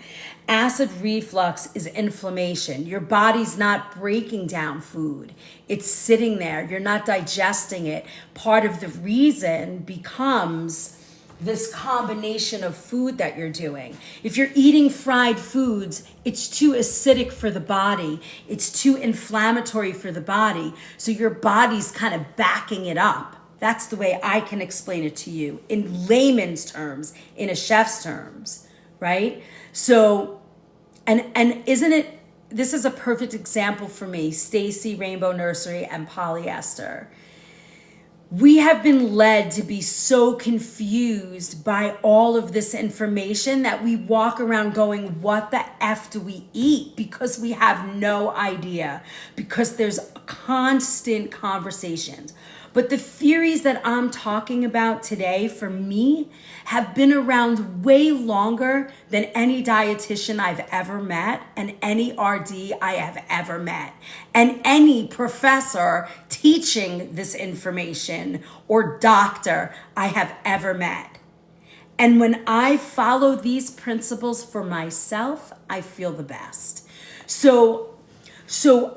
acid reflux is inflammation. Your body's not breaking down food. It's sitting there. You're not digesting it. Part of the reason becomes this combination of food that you're doing. If you're eating fried foods, it's too acidic for the body. It's too inflammatory for the body. So your body's kind of backing it up. That's the way I can explain it to you in layman's terms, in a chef's terms, right? So, and isn't it, this is a perfect example for me, Stacy, Rainbow Nursery, and polyester. We have been led to be so confused by all of this information that we walk around going, what the F do we eat? Because we have no idea, because there's constant conversations. But the theories that I'm talking about today, for me, have been around way longer than any dietitian I've ever met, and any RD I have ever met, and any professor teaching this information or doctor I have ever met. And when I follow these principles for myself, I feel the best. So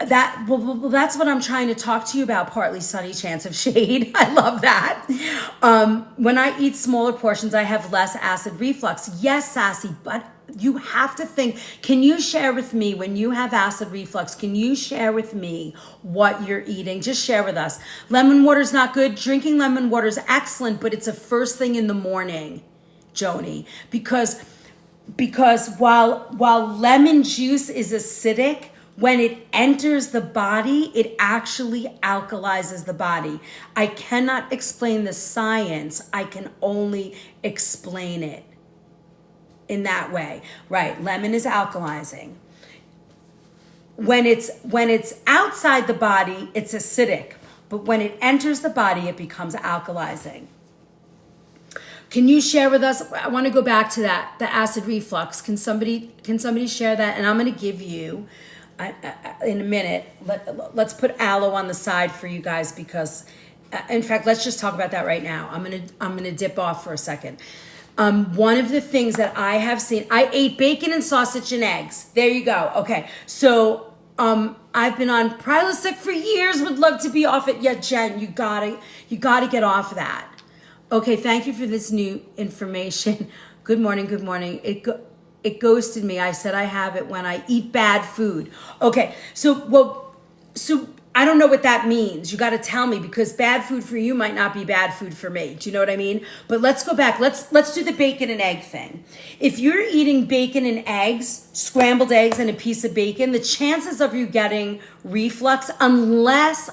that's what I'm trying to talk to you about, partly sunny chance of shade. I love that. When I eat smaller portions, I have less acid reflux. Yes, Sassy, but you have to think, can you share with me when you have acid reflux, can you share with me what you're eating? Just share with us. Lemon water's not good. Drinking lemon water is excellent, but it's a first thing in the morning, Joni, because while lemon juice is acidic, when it enters the body, it actually alkalizes the body. I cannot explain the science. I can only explain it in that way. Right, lemon is alkalizing. When it's outside the body, it's acidic. But when it enters the body, it becomes alkalizing. Can you share with us? I want to go back to that, the acid reflux. Can somebody share that? And I'm going to give you, in a minute, let's put aloe on the side for you guys, because, in fact, let's just talk about that right now. I'm gonna dip off for a second. One of the things that I have seen, I ate bacon and sausage and eggs. There you go. Okay, so I've been on Prilosec for years. Would love to be off it. Yeah, Jen, you gotta get off that. Okay, thank you for this new information. Good morning. Good morning. It ghosted me. I said I have it when I eat bad food. Okay, so I don't know what that means. You got to tell me, because bad food for you might not be bad food for me. Do you know what I mean? But let's go back. Let's do the bacon and egg thing. If you're eating bacon and eggs, scrambled eggs and a piece of bacon, the chances of you getting reflux, unless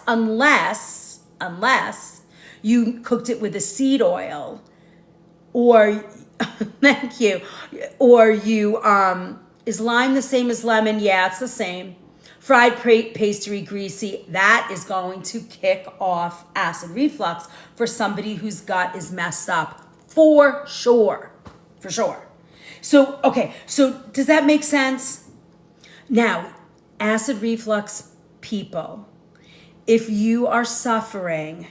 you cooked it with a seed oil, or thank you, or you is lime the same as lemon? Yeah, it's the same. Fried pastry, greasy, that is going to kick off acid reflux for somebody whose gut is messed up, for sure. So, okay, so does that make sense? Now, acid reflux people, if you are suffering,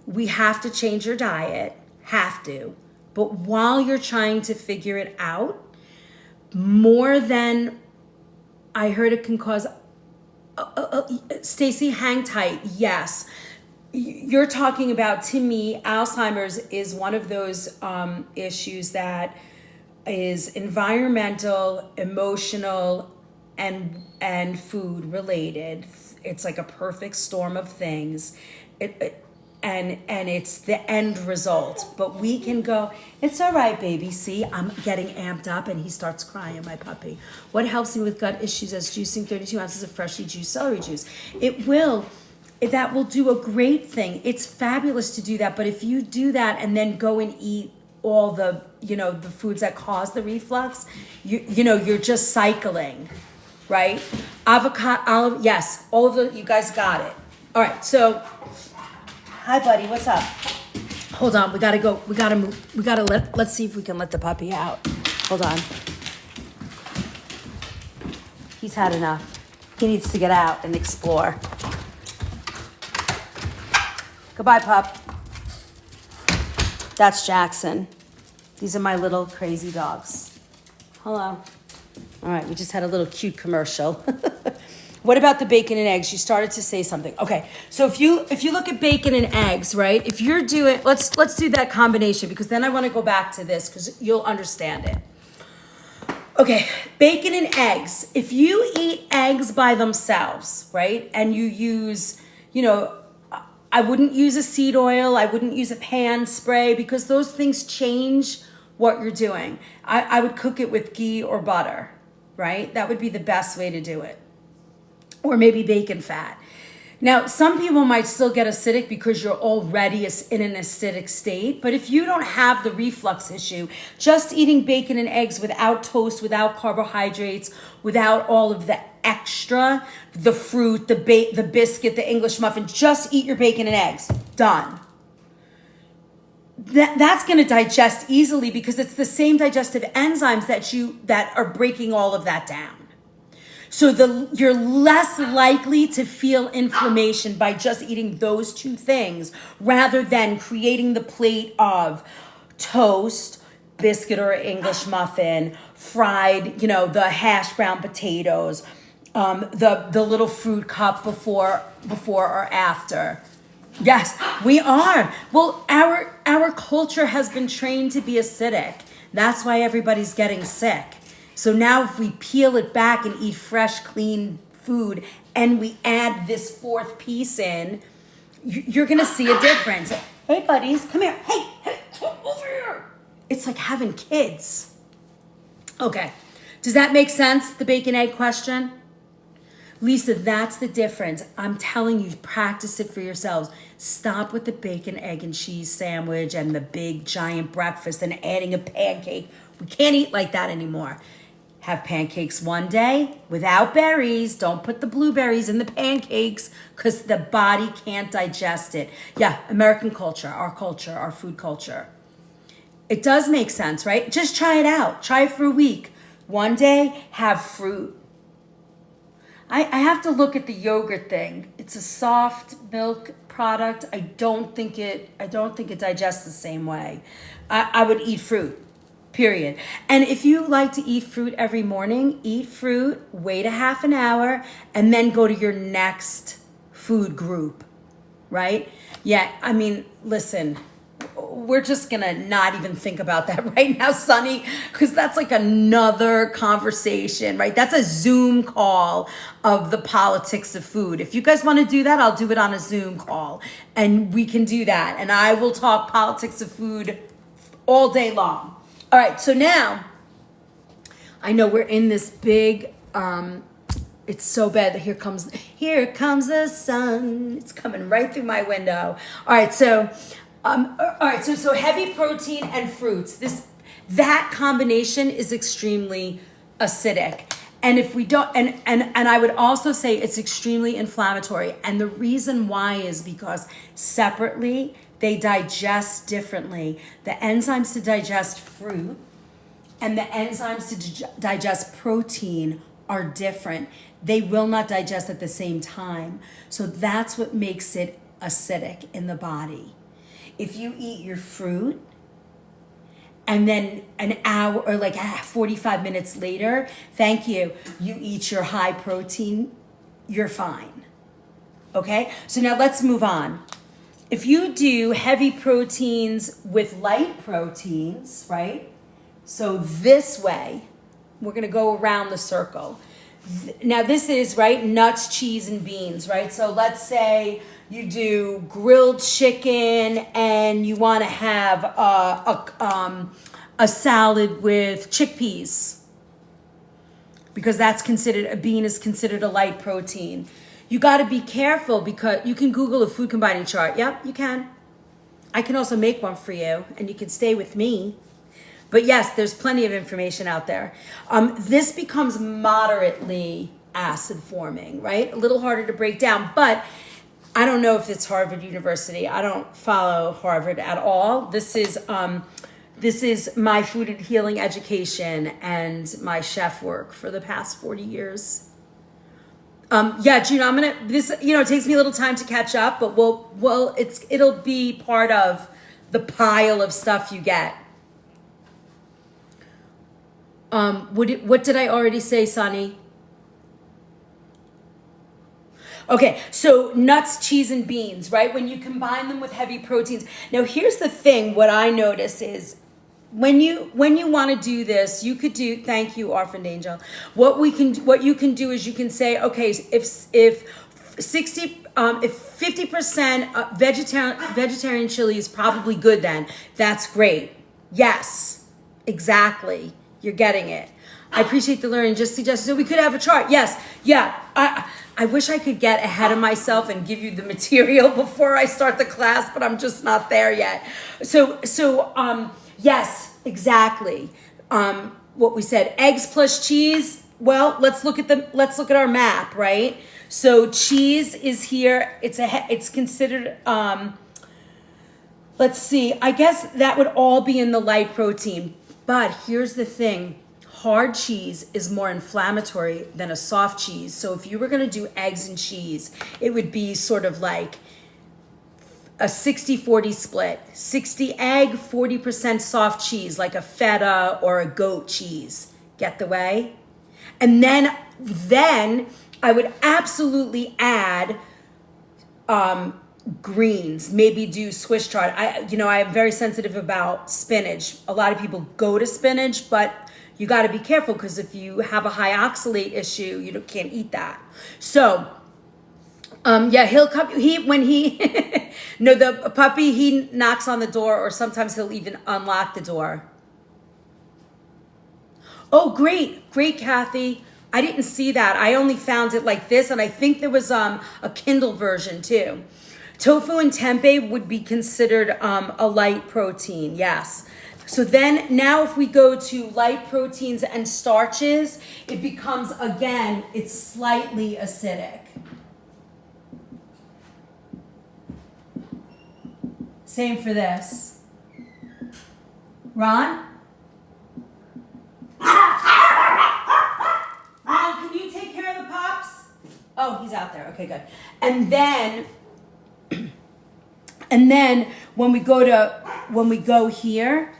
we have to change your diet, have to. But while you're trying to figure it out, more than I heard it can cause, Stacy, hang tight. Yes. You're talking about, to me, Alzheimer's is one of those issues that is environmental, emotional, and food related. It's like a perfect storm of things. And it's the end result. But we can go, it's all right, baby. See, I'm getting amped up and he starts crying, my puppy. What helps me with gut issues as juicing 32 ounces of freshly juiced celery juice? That will do a great thing. It's fabulous to do that. But if you do that and then go and eat all the, the foods that cause the reflux, you're just cycling, right? Avocado, olive, yes, all of the, you guys got it. All right, so, hi, buddy. What's up? Hold on. We gotta go. We gotta move. Let's see if we can let the puppy out. Hold on. He's had enough. He needs to get out and explore. Goodbye, pup. That's Jackson. These are my little crazy dogs. Hello. All right. We just had a little cute commercial. What about the bacon and eggs? You started to say something. Okay, so if you look at bacon and eggs, right? If you're doing, let's do that combination, because then I want to go back to this because you'll understand it. Okay, bacon and eggs. If you eat eggs by themselves, right, and you use, I wouldn't use a seed oil. I wouldn't use a pan spray, because those things change what you're doing. I would cook it with ghee or butter, right? That would be the best way to do it. Or maybe bacon fat. Now, some people might still get acidic because you're already in an acidic state. But if you don't have the reflux issue, just eating bacon and eggs without toast, without carbohydrates, without all of the extra, the fruit, the biscuit, the English muffin, just eat your bacon and eggs. Done. That's going to digest easily because it's the same digestive enzymes that are breaking all of that down. So you're less likely to feel inflammation by just eating those two things rather than creating the plate of toast, biscuit or English muffin, fried, the hash brown potatoes, the little fruit cup before or after. Yes, we are. Well, our culture has been trained to be acidic. That's why everybody's getting sick. So now if we peel it back and eat fresh, clean food and we add this fourth piece in, you're going to see a difference. Hey, buddies, come here. Hey, come over here. It's like having kids. Okay. Does that make sense, the bacon egg question? Lisa, that's the difference. I'm telling you, practice it for yourselves. Stop with the bacon, egg, and cheese sandwich and the big giant breakfast and adding a pancake. We can't eat like that anymore. Have pancakes one day without berries. Don't put the blueberries in the pancakes because the body can't digest it. Yeah, American culture, our food culture. It does make sense, right? Just try it out. Try it for a week. One day, have fruit. I have to look at the yogurt thing. It's a soft milk product. I don't think it digests the same way. I would eat fruit, period. And if you like to eat fruit every morning, eat fruit, wait a half an hour, and then go to your next food group, right? Yeah, I mean, listen, we're just gonna not even think about that right now, Sonny, because that's like another conversation, right? That's a Zoom call of the politics of food. If you guys want to do that, I'll do it on a Zoom call and we can do that. And I will talk politics of food all day long. All right, so now I know we're in this big, it's so bad that here comes the sun. It's coming right through my window. All right, so so heavy protein and fruits. That combination is extremely acidic. And if we don't, and I would also say it's extremely inflammatory. And the reason why is because separately they digest differently. The enzymes to digest fruit and the enzymes to digest protein are different. They will not digest at the same time. So that's what makes it acidic in the body. If you eat your fruit and then an hour or like 45 minutes later, you eat your high protein, you're fine. Okay? So now let's move on. If you do heavy proteins with light proteins, right? So this way, we're going to go around the circle. Now this is, right, nuts, cheese, and beans, right? So let's say you do grilled chicken and you want to have a salad with chickpeas because a bean is considered a light protein. You got to be careful because you can Google a food combining chart. Yep, you can. I can also make one for you and you can stay with me. But yes, there's plenty of information out there. This becomes moderately acid forming, right? A little harder to break down, but I don't know if it's Harvard University. I don't follow Harvard at all. This is my food and healing education and my chef work for the past 40 years. Yeah, June, it takes me a little time to catch up, but it'll be part of the pile of stuff you get. What did I already say, Sonny? Okay, so nuts, cheese, and beans, right? When you combine them with heavy proteins. Now, here's the thing. What I notice is when you want to do this, you could do. Thank you, Orphaned Angel. What you can do is you can say, okay, if 50% vegetarian chili is probably good, then that's great. Yes, exactly. You're getting it. I appreciate the learning. Just suggested so we could have a chart. Yes, yeah. I wish I could get ahead of myself and give you the material before I start the class, but I'm just not there yet. So yes, exactly. What we said, eggs plus cheese. Well, let's look at our map, right? So cheese is here. It's considered Let's see. I guess that would all be in the light protein. But here's the thing. Hard cheese is more inflammatory than a soft cheese. So if you were going to do eggs and cheese, it would be sort of like a 60-40 split. 60 egg, 40% soft cheese, like a feta or a goat cheese. Get the way? And then I would absolutely add greens, maybe do Swiss chard. I am very sensitive about spinach. A lot of people go to spinach, but you got to be careful because if you have a high oxalate issue, you can't eat that. So, he'll come. The puppy, he knocks on the door, or sometimes he'll even unlock the door. Oh, great, Kathy. I didn't see that. I only found it like this, and I think there was a Kindle version too. Tofu and tempeh would be considered a light protein, yes. So then now if we go to light proteins and starches, it becomes, again, it's slightly acidic. Same for this. Ron? Ron, can you take care of the pups? Oh, he's out there. Okay, good. And then when we go here,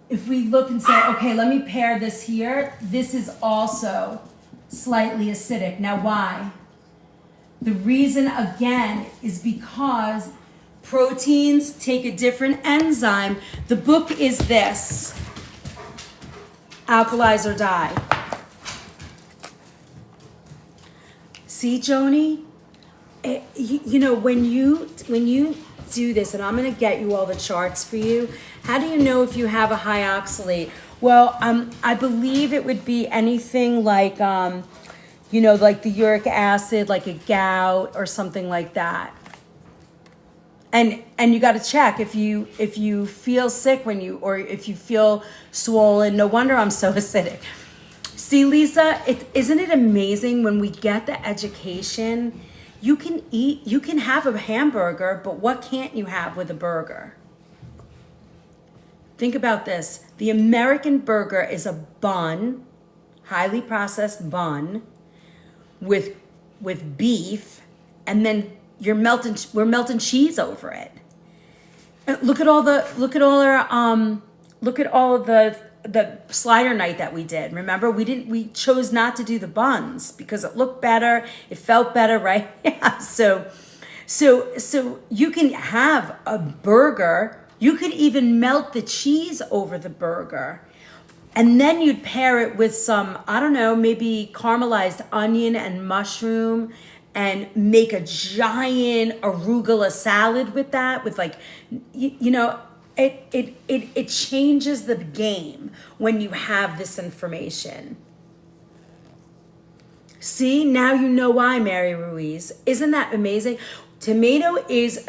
if we look and say, okay, let me pair this here, this is also slightly acidic. Now why? The reason, again, is because proteins take a different enzyme. The book is this, Alkalize or Die. See, Joni? When you do this, and I'm going to get you all the charts for you, how do you know if you have a high oxalate? Well, I believe it would be anything like, like the uric acid, like a gout or something like that. And you got to check if you feel sick or if you feel swollen. No wonder I'm so acidic. See, Lisa, isn't it amazing when we get the education? You can have a hamburger, but what can't you have with a burger? Think about this. The American burger is a bun, highly processed bun, with beef, and then we're melting cheese over it. Look at all the slider night that we did. Remember, we chose not to do the buns because it looked better, it felt better, right? Yeah. So you can have a burger. You could even melt the cheese over the burger. And then you'd pair it with some, I don't know, maybe caramelized onion and mushroom, and make a giant arugula salad with that, with it changes the game when you have this information. See, now you know why, Mary Ruiz. Isn't that amazing? Tomato is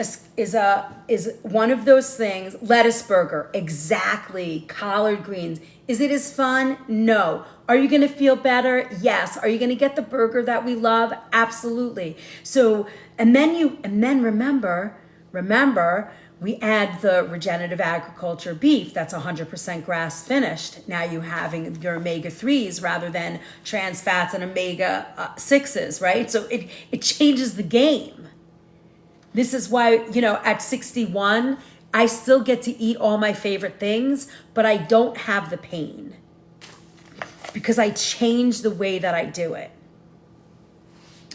one of those things. Lettuce burger, exactly. Collard greens. Is it as fun? No. Are you going to feel better? Yes. Are you going to get the burger that we love? Absolutely. So, and then remember, we add the regenerative agriculture beef that's 100% grass finished. Now you having your omega-3s rather than trans fats and omega-6s, right? So it changes the game. This is why, at 61, I still get to eat all my favorite things, but I don't have the pain because I change the way that I do it.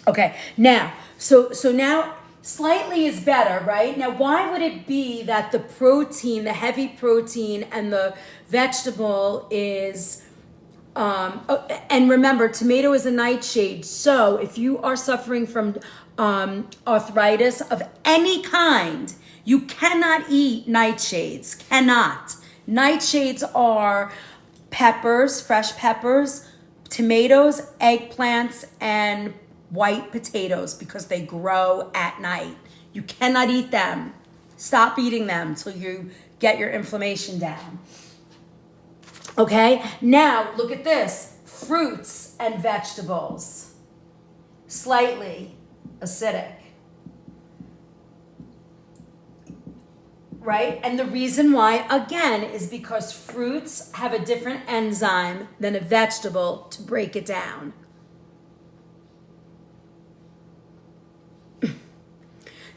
Okay, now, so now slightly is better, right? Now, why would it be that the protein, the heavy protein and the vegetable is, and remember, tomato is a nightshade. So if you are suffering from arthritis of any kind, you cannot eat nightshades, cannot. Nightshades are peppers, fresh peppers, tomatoes, eggplants, and white potatoes because they grow at night. You cannot eat them. Stop eating them till you get your inflammation down. Okay, now look at this. Fruits and vegetables. Slightly acidic. right? And the reason why, again, is because fruits have a different enzyme than a vegetable to break it down.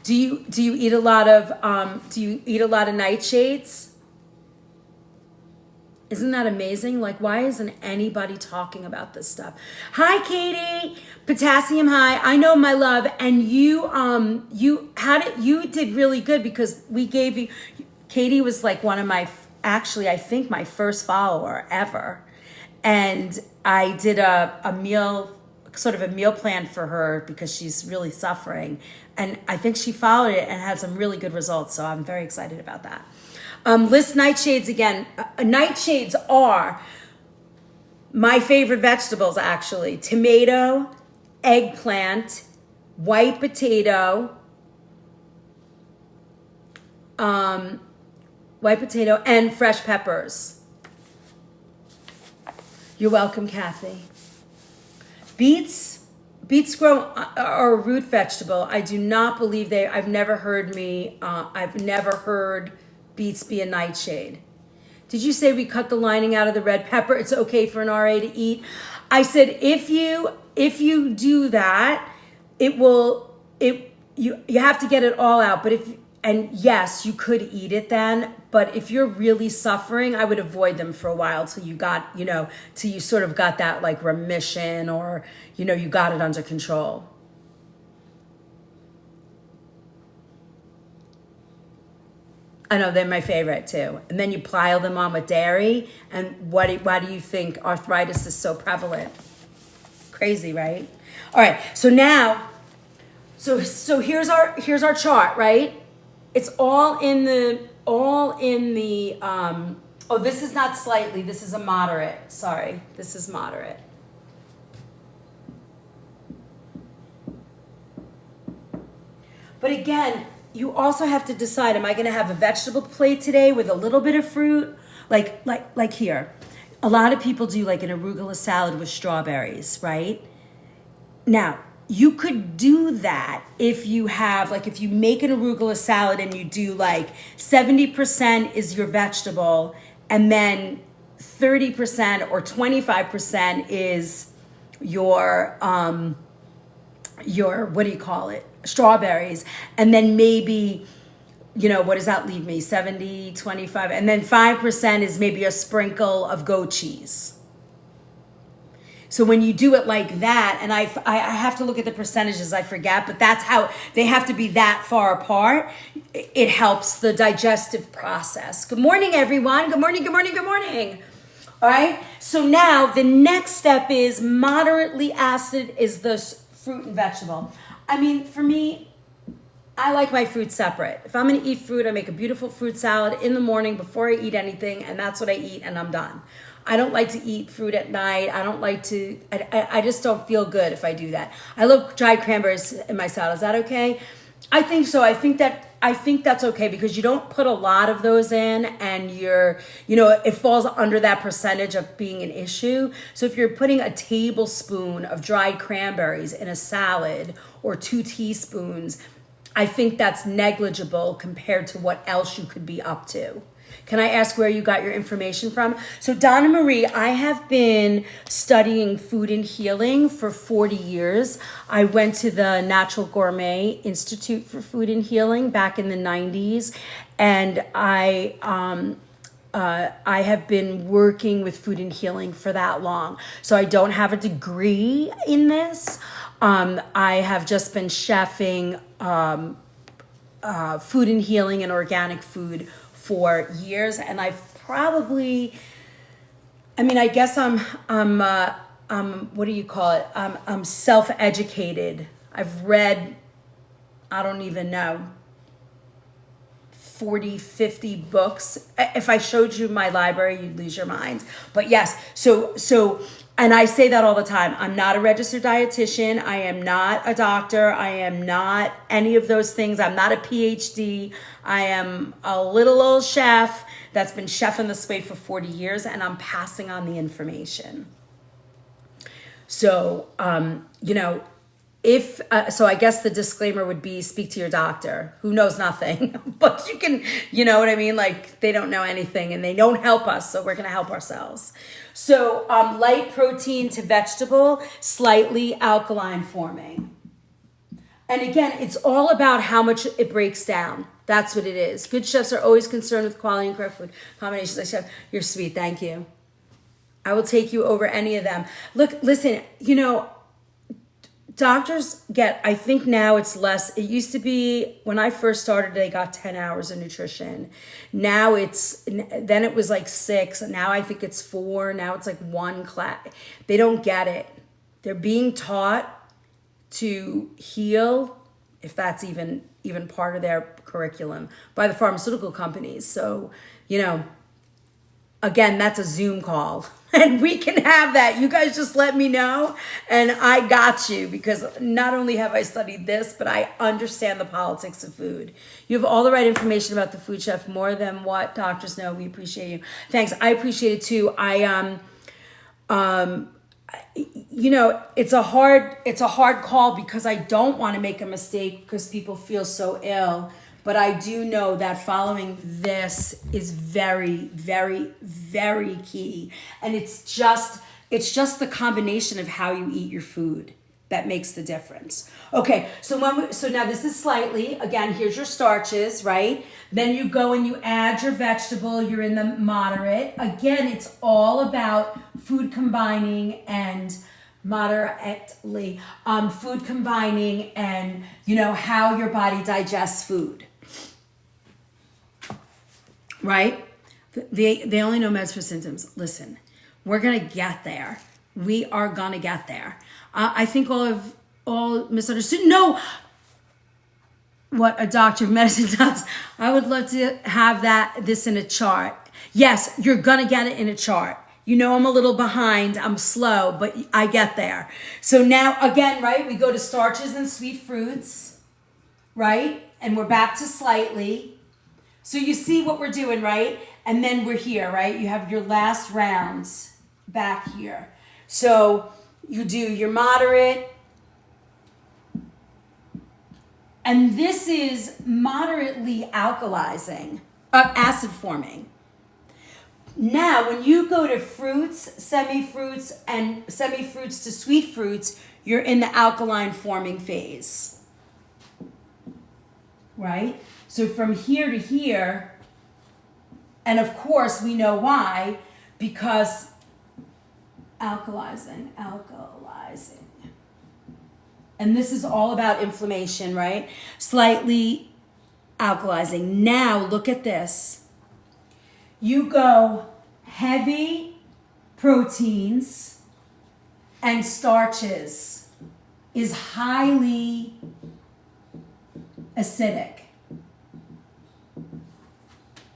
Do you eat a lot of nightshades? Isn't that amazing? Like, why isn't anybody talking about this stuff? Hi, Katie. Potassium high. I know, my love. And you did really good because we gave you. Katie was like one of my, actually, I think my first follower ever, and I did a meal plan for her because she's really suffering, and I think she followed it and had some really good results. So I'm very excited about that. List nightshades again. Nightshades are my favorite vegetables, actually. Tomato, eggplant, white potato, and fresh peppers. You're welcome, Kathy. Beets are a root vegetable. I do not believe I've never heard beets be a nightshade. Did you say we cut the lining out of the red pepper? It's okay for an RA to eat. I said if you do that, you have to get it all out. And yes, you could eat it then. But if you're really suffering, I would avoid them for a while till you got, till you sort of got that like remission, or you got it under control. I know, they're my favorite too. And then you pile them on with dairy, and why do you think arthritis is so prevalent? Crazy, right? All right, so now, so here's our chart, right? It's all in the this is not slightly, this is a moderate. Sorry, this is moderate. But again, you also have to decide, am I going to have a vegetable plate today with a little bit of fruit? Like here. A lot of people do like an arugula salad with strawberries, right? Now, you could do that if you make an arugula salad and you do like 70% is your vegetable, and then 30% or 25% is your what do you call it? Strawberries. And then maybe, what does that leave me? 70, 25. And then 5% is maybe a sprinkle of goat cheese. So when you do it like that, and I have to look at the percentages, I forget, but that's how they have to be that far apart. It helps the digestive process. Good morning, everyone. Good morning, good morning, good morning. All right. So now the next step is moderately acid is the fruit and vegetable. I mean, for me, I like my fruit separate. If I'm going to eat fruit, I make a beautiful fruit salad in the morning before I eat anything, and that's what I eat, and I'm done. I don't like to eat fruit at night. I just don't feel good if I do that. I love dried cranberries in my salad. Is that okay? I think so. I think that's okay because you don't put a lot of those in, and it falls under that percentage of being an issue. So if you're putting a tablespoon of dried cranberries in a salad or 2 teaspoons, I think that's negligible compared to what else you could be up to. Can I ask where you got your information from? So Donna Marie, I have been studying food and healing for 40 years. I went to the Natural Gourmet Institute for Food and Healing back in the 90s. And I have been working with food and healing for that long. So I don't have a degree in this. I have just been chefing food and healing and organic food for years, and I guess I'm what do you call it? I'm self-educated. I've read, I don't even know, 40, 50 books. If I showed you my library, you'd lose your mind. But yes, so, and I say that all the time. I'm not a registered dietitian. I am not a doctor. I am not any of those things. I'm not a PhD. I am a little old chef that's been chefing this way for 40 years, and I'm passing on the information. So, if so I guess the disclaimer would be speak to your doctor who knows nothing, but you can, you know what I mean, like they don't know anything and they don't help us, so we're going to help ourselves. So light protein to vegetable, slightly alkaline forming. And again, it's all about how much it breaks down. That's what it is. Good chefs are always concerned with quality and correct food combinations. Like, chef, you're sweet, thank you. I will take you over any of them. Look, listen, you know, doctors get, I think now it's less. It used to be when I first started, they got 10 hours of nutrition. Now then it was like 6. Now I think it's 4. Now it's like 1 class. They don't get it. They're being taught to heal, if that's even part of their curriculum, by the pharmaceutical companies. So, you know, again, that's a Zoom call. And we can have that. You guys just let me know and I got you, because not only have I studied this, but I understand the politics of food. You have all the right information about the food, chef, more than what doctors know. We appreciate you. Thanks. I appreciate it too. You know, it's a hard call because I don't want to make a mistake because people feel so ill. But I do know that following this is very, very, very key. And it's just the combination of how you eat your food that makes the difference. Okay, so now this is slightly, again, here's your starches, right? Then you go and you add your vegetable, you're in the moderate. Again, it's all about food combining and moderately, food combining and, you know, how your body digests food. Right? They only know meds for symptoms. Listen, we're going to get there. We are going to get there. I think all misunderstood. No, what a doctor of medicine does. I would love to have this in a chart. Yes, you're going to get it in a chart. You know, I'm a little behind. I'm slow, but I get there. So now, again, right, we go to starches and sweet fruits, right? And we're back to slightly. So you see what we're doing, right? And then we're here, right? You have your last rounds back here. So you do your moderate. And this is moderately alkalizing, acid forming. Now, when you go to fruits, semi-fruits, and semi-fruits to sweet fruits, you're in the alkaline forming phase, right? So from here to here, and of course we know why, because alkalizing. And this is all about inflammation, right? Slightly alkalizing. Now look at this. You go heavy proteins and starches is highly acidic.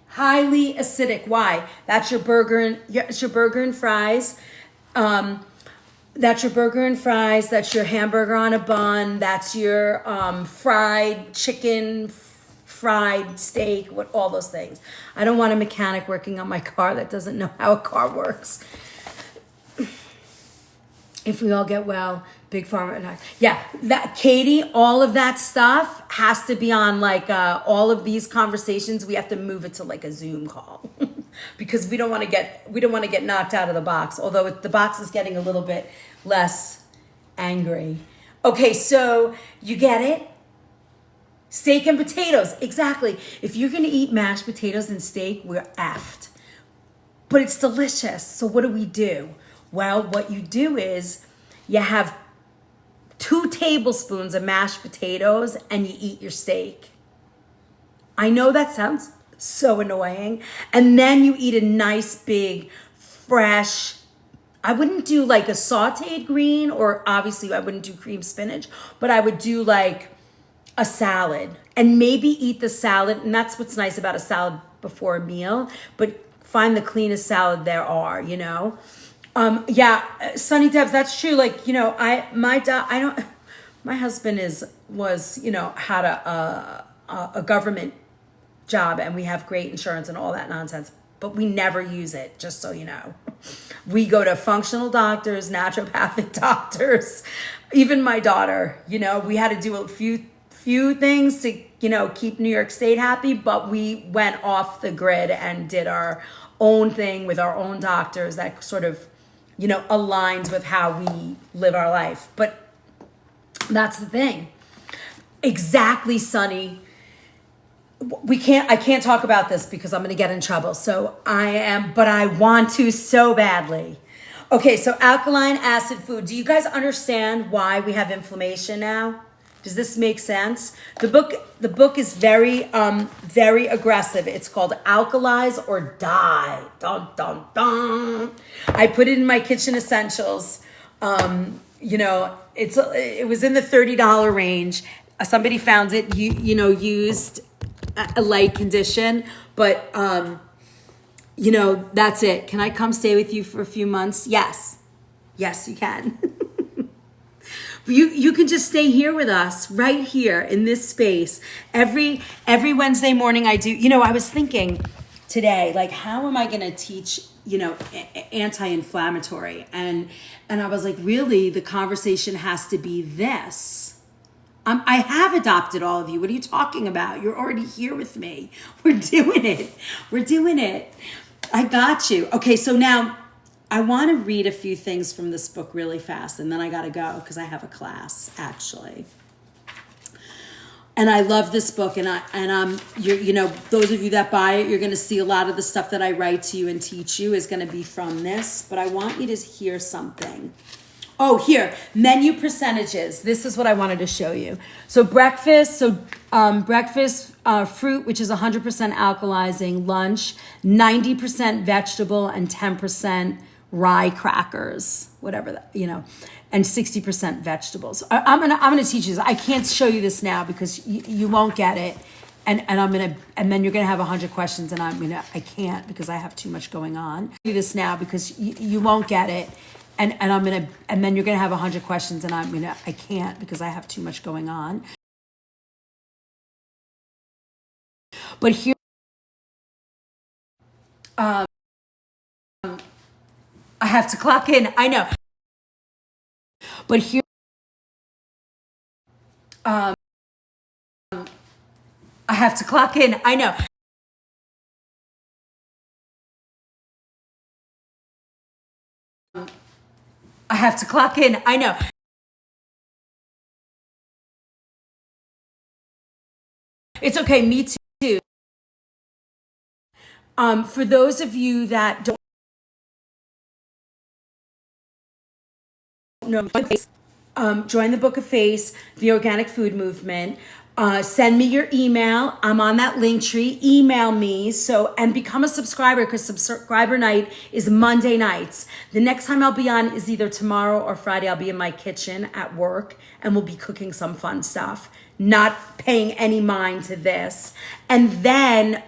Highly acidic. Why? That's your burger and fries. That's your burger and fries. That's your hamburger on a bun. That's your fried chicken, fried steak, all those things. I don't want a mechanic working on my car that doesn't know how a car works. If we all get well, big pharma. Yeah, that Katie, all of that stuff has to be on like all of these conversations. We have to move it to like a Zoom call because we don't want to get knocked out of the box. Although the box is getting a little bit less angry. Okay, so you get it. Steak and potatoes, exactly. If you're gonna eat mashed potatoes and steak, we're effed. But it's delicious. So what do? Well, what you do is you have 2 tablespoons of mashed potatoes and you eat your steak. I know that sounds so annoying. And then you eat a nice big fresh, I wouldn't do like a sauteed green, or obviously I wouldn't do cream spinach, but I would do like a salad and maybe eat the salad. And that's what's nice about a salad before a meal, but find the cleanest salad there are, you know? Yeah, Sunny Debs, that's true. Like, you know, my husband was, you know, had a government job and we have great insurance and all that nonsense, but we never use it, just so you know. We go to functional doctors, naturopathic doctors, even my daughter, you know, we had to do a few things to, you know, keep New York State happy, but we went off the grid and did our own thing with our own doctors that sort of, you know, aligns with how we live our life. But that's the thing. Exactly, Sunny. I can't talk about this because I'm going to get in trouble. But I want to so badly. Okay, so alkaline acid food. Do you guys understand why we have inflammation now? Does this make sense? The book is very very aggressive. It's called Alkalize or Die. Dun dun dun. I put it in my kitchen essentials. You know, it was in the $30 range. Somebody found it, you know, used a light condition, but you know, that's it. Can I come stay with you for a few months? Yes, you can. You can just stay here with us, right here in this space. Every Wednesday morning I do, you know, I was thinking today, like, how am I going to teach, you know, anti-inflammatory? And I was like, really, the conversation has to be this. I have adopted all of you. What are you talking about? You're already here with me. We're doing it. I got you. Okay, so now I want to read a few things from this book really fast, and then I got to go because I have a class, actually. And I love this book, you know, those of you that buy it, you're going to see a lot of the stuff that I write to you and teach you is going to be from this, but I want you to hear something. Oh, here, menu percentages. This is what I wanted to show you. So breakfast, fruit, which is 100% alkalizing. Lunch, 90% vegetable and 10% rye crackers, whatever that, you know, and 60% vegetables. I'm gonna teach you this. I can't show you this now because you won't get it. And then you're gonna have 100 questions, and I can't because I have too much going on. Do this now because you won't get it. And then you're gonna have 100 questions, and I can't because I have too much going on. But here, I have to clock in. I know. But here, I have to clock in. I know. I have to clock in. I know. It's okay. Me too. For those of you that don't know, join the Book of Face, the Organic Food Movement. Send me your email. I'm on that link tree. Email me and become a subscriber, because subscriber night is Monday nights. The next time I'll be on is either tomorrow or Friday. I'll be in my kitchen at work and we'll be cooking some fun stuff, not paying any mind to this. And then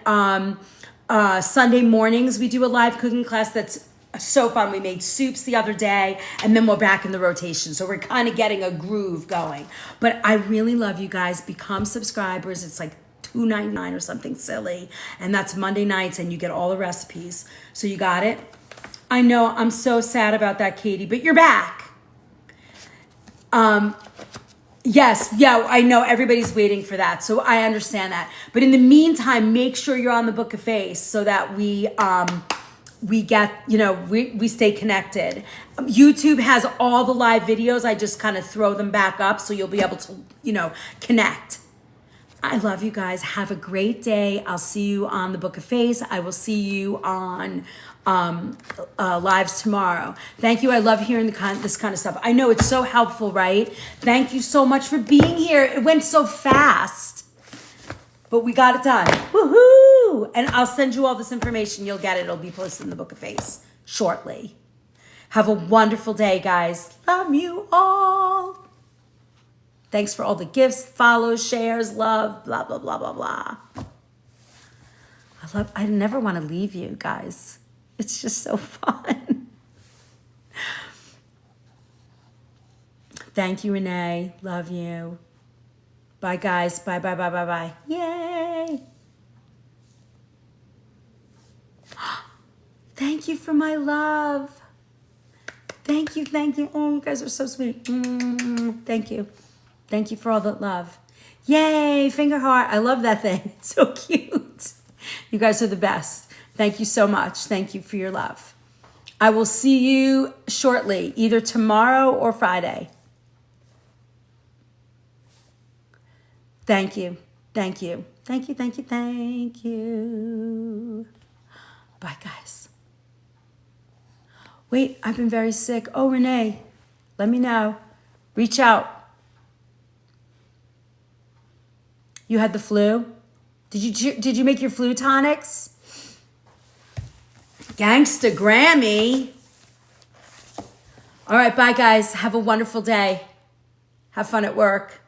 Sunday mornings, we do a live cooking class that's so fun. We made soups the other day, and then we're back in the rotation. So we're kind of getting a groove going. But I really love you guys. Become subscribers. It's like $2.99 or something silly. And that's Monday nights, and you get all the recipes. So you got it? I know, I'm so sad about that, Katie, but you're back. Yes, yeah, I know everybody's waiting for that. So I understand that. But in the meantime, make sure you're on the Book of Face so that we get, you know, we stay connected. YouTube has all the live videos. I just kind of throw them back up so you'll be able to, you know, connect. I love you guys. Have a great day. I'll see you on the Book of Face. I will see you on lives tomorrow. Thank you. I love hearing this kind of stuff. I know it's so helpful, right? Thank you so much for being here. It went so fast, but we got it done. Woohoo! And I'll send you all this information. You'll get it. It'll be posted in the Book of Face shortly. Have a wonderful day, guys. Love you all. Thanks for all the gifts, follows, shares, love, blah, blah, blah, blah, blah. I never want to leave you guys. It's just so fun. Thank you, Renee. Love you. Bye, guys. Bye, bye, bye, bye, bye. Yay. Thank you for my love. Thank you, thank you. Oh, you guys are so sweet. Thank you. Thank you for all the love. Yay, finger heart. I love that thing. It's so cute. You guys are the best. Thank you so much. Thank you for your love. I will see you shortly, either tomorrow or Friday. Thank you. Thank you. Thank you, thank you, thank you. Bye, guys. Wait, I've been very sick. Oh, Renee, let me know. Reach out. You had the flu? Did you make your flu tonics? Gangsta Grammy. All right, bye, guys. Have a wonderful day. Have fun at work.